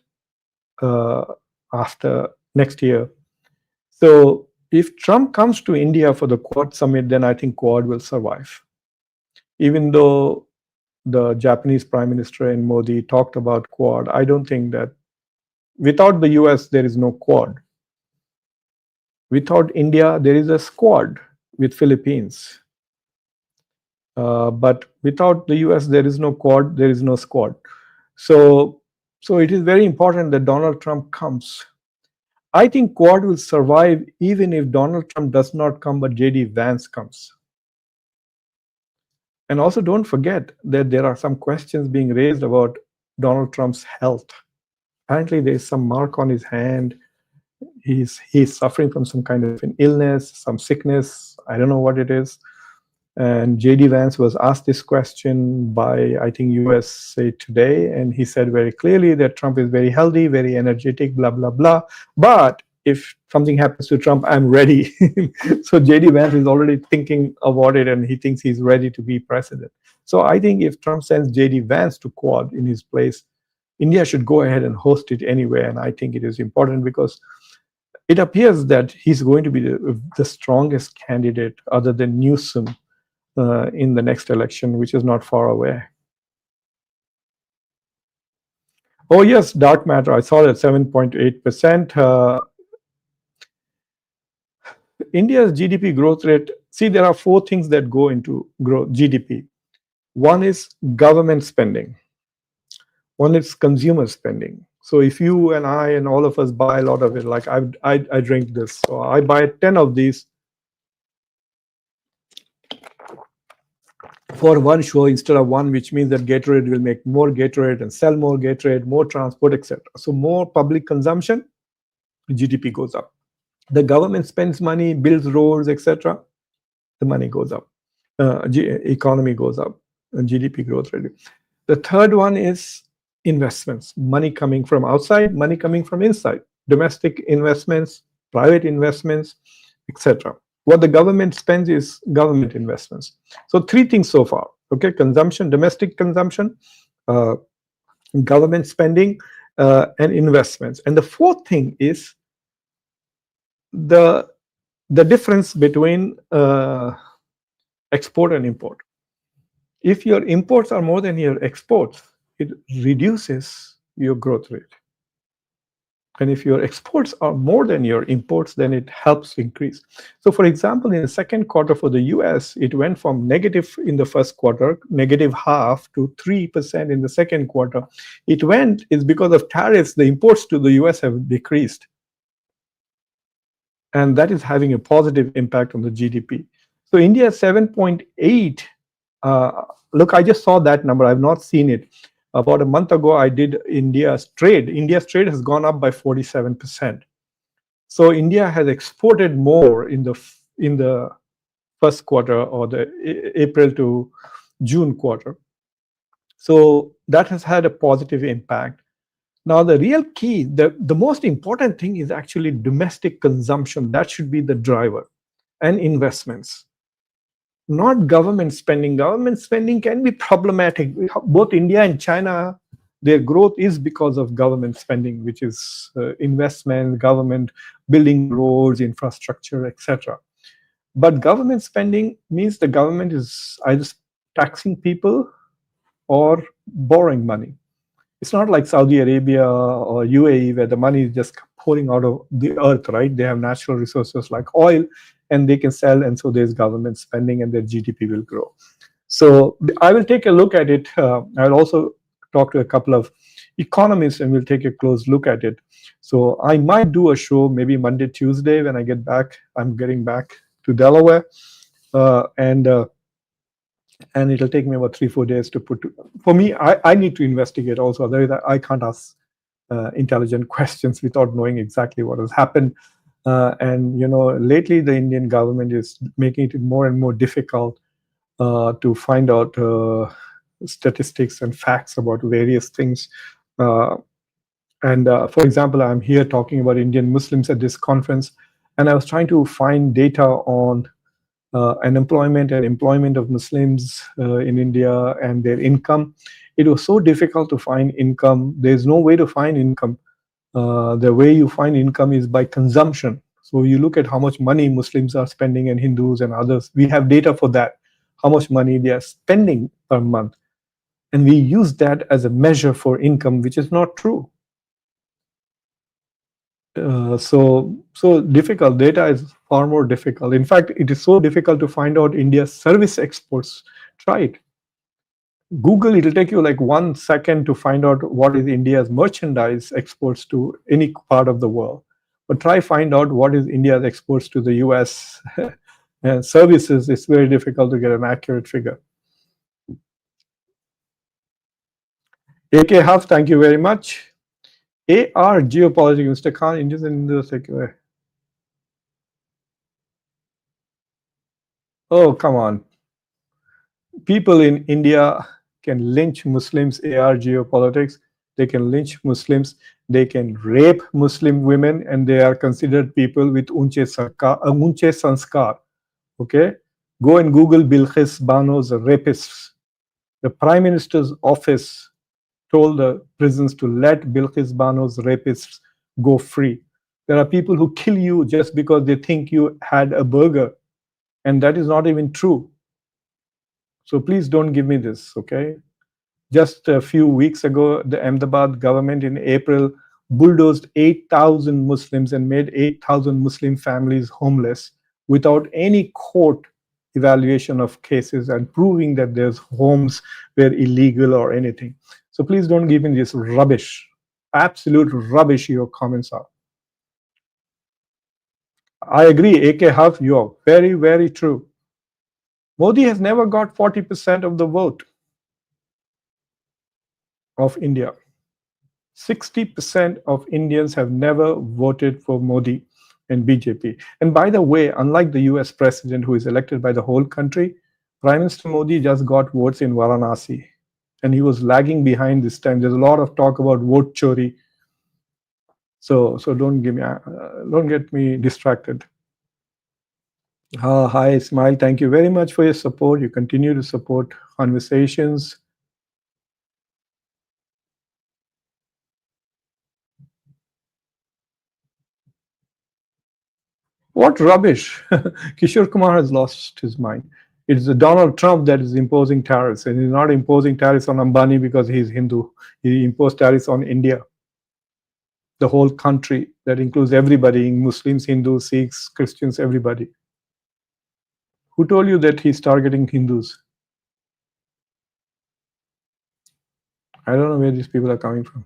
after next year. So if Trump comes to India for the Quad summit, then I think Quad will survive. Even though the Japanese Prime Minister and Modi talked about Quad, I don't think that without the US, there is no Quad. Without India, there is a Squad with Philippines. But without the US, there is no Quad, there is no Squad. So it is very important that Donald Trump comes. I think Quad will survive even if Donald Trump does not come, but JD Vance comes. And also don't forget that there are some questions being raised about Donald Trump's health. Apparently there's some mark on his hand. He's suffering from some kind of an illness, some sickness. I don't know what it is. And JD Vance was asked this question by, I think, USA Today, and he said very clearly that Trump is very healthy, very energetic, blah, blah, blah. But if something happens to Trump, I'm ready. So JD Vance is already thinking about it, and he thinks he's ready to be president. So I think if Trump sends JD Vance to Quad in his place, India should go ahead and host it anyway. And I think it is important because it appears that he's going to be the strongest candidate other than Newsom in the next election, which is not far away. Oh yes, dark matter. I saw that 7.8%. India's GDP growth rate. See, there are four things that go into GDP. One is government spending. One is consumer spending. So if you and I and all of us buy a lot of it, like I drink this, so I buy 10 of these for one show instead of one, which means that Gatorade will make more Gatorade and sell more Gatorade, more transport, etc. So more public consumption, GDP goes up. The government spends money, builds roads, etc. The money goes up, economy goes up, and GDP growth rate. The third one is investments, money coming from outside, money coming from inside, domestic investments, private investments, etc. What the government spends is government investments. So three things so far, okay? Consumption, domestic consumption, government spending, and investments. And the fourth thing is the difference between export and import. If your imports are more than your exports, it reduces your growth rate. And if your exports are more than your imports, then it helps increase. So for example, in the second quarter for the US, it went from negative in the first quarter, negative half, to 3% in the second quarter. It went is because of tariffs, the imports to the US have decreased. And that is having a positive impact on the GDP. So India 7.8. Look, I just saw that number. I've not seen it. About a month ago, I did India's trade. India's trade has gone up by 47%. So India has exported more in the first quarter, or the April to June quarter. So that has had a positive impact. Now, the real key, the most important thing is actually domestic consumption. That should be the driver, and investments. Not government spending. Government spending can be problematic. Both India and China, their growth is because of government spending, which is investment, government building roads, infrastructure, etc. But government spending means the government is either taxing people or borrowing money. It's not like Saudi Arabia or UAE where the money is just pouring out of the earth, right? They have natural resources like oil and they can sell, and so there's government spending and their GDP will grow. So I will take a look at it. I'll also talk to a couple of economists and we'll take a close look at it. So I might do a show maybe Monday, Tuesday when I get back. I'm getting back to Delaware. And it'll take me about 3-4 days to put. For me, I need to investigate also. Otherwise, I can't ask intelligent questions without knowing exactly what has happened. And lately the Indian government is making it more and more difficult to find out statistics and facts about various things. For example, I'm here talking about Indian Muslims at this conference, and I was trying to find data on unemployment and employment of Muslims in India and their income. It was so difficult to find income. There's no way to find income. The way you find income is by consumption. So you look at how much money Muslims are spending and Hindus and others. We have data for that, how much money they are spending per month. And we use that as a measure for income, which is not true. So difficult. Data is far more difficult. In fact, it is so difficult to find out India's service exports. Try it. Google, it'll take you like 1 second to find out what is India's merchandise exports to any part of the world. But try find out what is India's exports to the US and services. It's very difficult to get an accurate figure. AK Huff, thank you very much. AR Geopolitical, Mr. Khan, Indians and Indo. Oh, come on. People in India can lynch Muslims, AR Geopolitics. They can lynch Muslims. They can rape Muslim women, and they are considered people with unche sanskar. Okay? Go and Google Bilqis Bano's rapists. The Prime Minister's office told the prisons to let Bilqis Bano's rapists go free. There are people who kill you just because they think you had a burger, and that is not even true. So please don't give me this, okay? Just a few weeks ago, the Ahmedabad government in April bulldozed 8,000 Muslims and made 8,000 Muslim families homeless without any court evaluation of cases and proving that their homes were illegal or anything. So please don't give me this rubbish. absolute rubbish your comments are. I agree, AK Huff, you're very, very true. Modi has never got 40% of the vote of India. 60% of Indians have never voted for Modi and BJP. And by the way, unlike the US president who is elected by the whole country, Prime Minister Modi just got votes in Varanasi. And he was lagging behind this time. There's a lot of talk about vote chori. So don't get me distracted. Hi, Ismail. Thank you very much for your support. You continue to support Conversations. What rubbish! Kishore Kumar has lost his mind. It's Donald Trump that is imposing tariffs, and he's not imposing tariffs on Ambani because he's Hindu. He imposed tariffs on India, the whole country. That includes everybody, Muslims, Hindus, Sikhs, Christians, everybody. Who told you that he's targeting Hindus? I don't know where these people are coming from.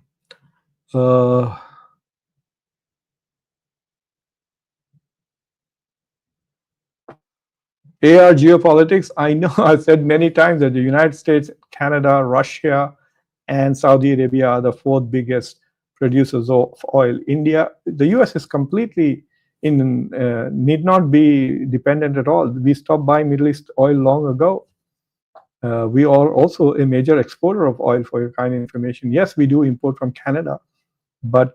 AR Geopolitics, I know I've said many times that the United States, Canada, Russia, and Saudi Arabia are the fourth biggest producers of oil. India, the US is completely need not be dependent at all. We stopped buying Middle East oil long ago. We are also a major exporter of oil, for your kind information. Yes, we do import from Canada, but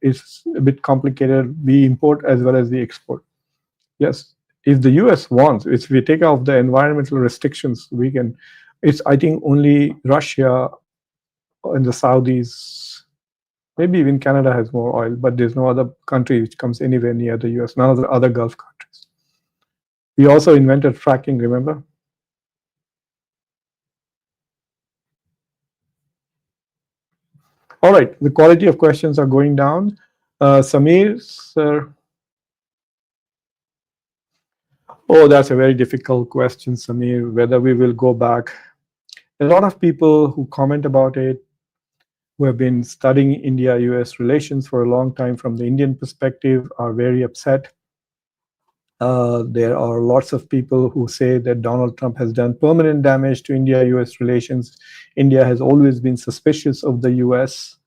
it's a bit complicated. We import as well as we export. Yes, if the US wants, if we take off the environmental restrictions, we can. It's, I think, only Russia and the Saudis, maybe even Canada has more oil, but there's no other country which comes anywhere near the US, none of the other Gulf countries. We also invented fracking, remember? All right, the quality of questions are going down. Samir, sir. Oh, that's a very difficult question, Samir, whether we will go back. A lot of people who comment about it, who have been studying India-US relations for a long time from the Indian perspective, are very upset. There are lots of people who say that Donald Trump has done permanent damage to India-US relations. India has always been suspicious of the US.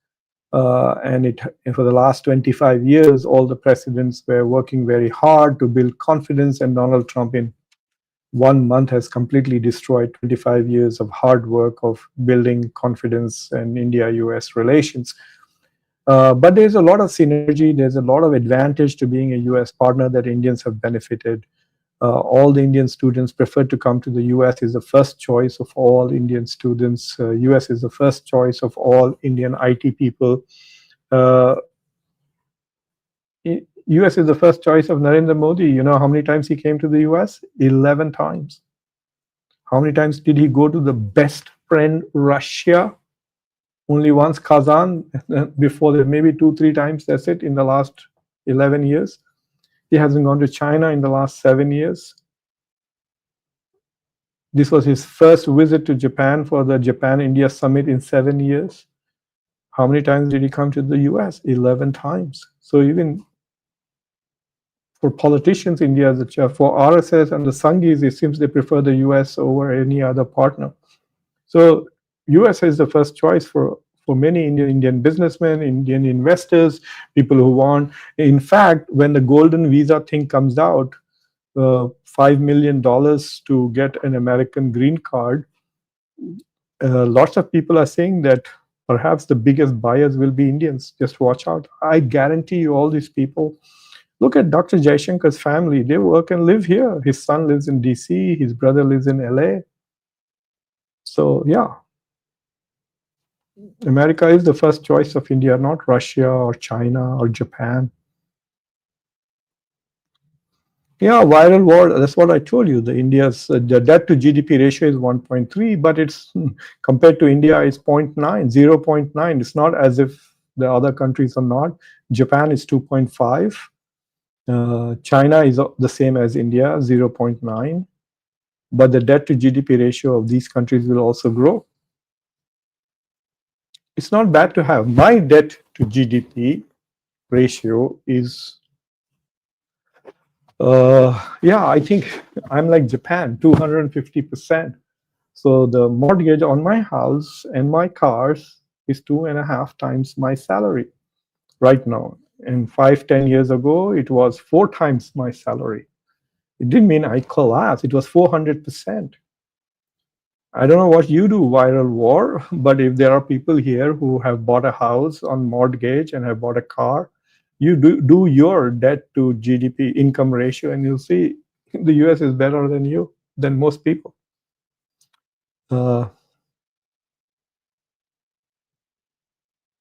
And for the last 25 years, all the presidents were working very hard to build confidence, and Donald Trump in 1 month has completely destroyed 25 years of hard work of building confidence in India-US relations. But there's a lot of synergy, there's a lot of advantage to being a US partner that Indians have benefited. All the Indian students prefer to come to the US is the first choice of all Indian students. US is the first choice of all Indian IT people. US is the first choice of Narendra Modi. You know how many times he came to the US? 11 times. How many times did he go to the best friend, Russia? Only once, Kazan. Before that, maybe 2-3 times, that's it, in the last 11 years. He hasn't gone to China in the last 7 years. This was his first visit to Japan for the Japan-India summit in 7 years. How many times did he come to the US? 11 times. So even for politicians, India is a chair. For RSS and the Sanghis, it seems they prefer the US over any other partner. So US is the first choice for many Indian businessmen, Indian investors, people who want. In fact, when the golden visa thing comes out, $5 million to get an American green card, lots of people are saying that perhaps the biggest buyers will be Indians. Just watch out. I guarantee you all these people. Look at Dr. Jaishankar's family. They work and live here. His son lives in DC. His brother lives in LA. So, yeah. America is the first choice of India, not Russia or China or Japan. Yeah, viral war, that's what I told you. The debt to GDP ratio is 1.3, but it's compared to India, it's 0.9, 0.9. It's not as if the other countries are not. Japan is 2.5. China is the same as India, 0.9. But the debt to GDP ratio of these countries will also grow. it's not bad to have. My debt to GDP ratio is, yeah, I think I'm like Japan, 250%. So the mortgage on my house and my cars is 2.5 times my salary right now. And 5, 10 years ago, it was 4 times my salary. It didn't mean I collapsed. It was 400%. I don't know what you do, Viral War, but if there are people here who have bought a house on mortgage and have bought a car, you do your debt to GDP income ratio, and you'll see the US is better than you, than most people.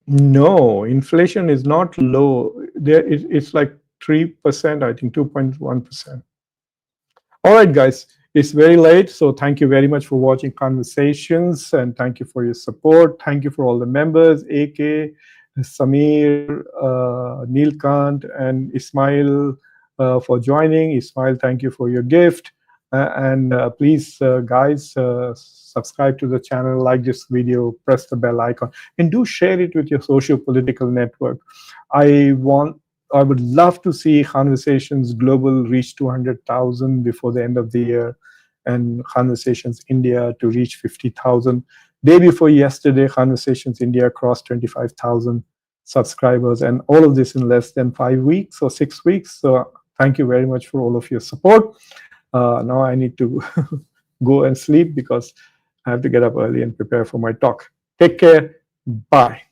No, inflation is not low. It's like 3%, I think 2.1%. All right, guys, it's very late, so thank you very much for watching Conversations, and thank you for your support. Thank you for all the members, AK, Samir, Neelkant, and Ismail for joining. Ismail, thank you for your gift. And please, guys, subscribe to the channel, like this video, press the bell icon, and do share it with your social political network. I would love to see Conversations Global reach 200,000 before the end of the year, and Conversations India to reach 50,000. Day before yesterday, Conversations India crossed 25,000 subscribers, and all of this in less than 5 weeks or 6 weeks. So thank you very much for all of your support. Now I need to go and sleep because I have to get up early and prepare for my talk. Take care. Bye.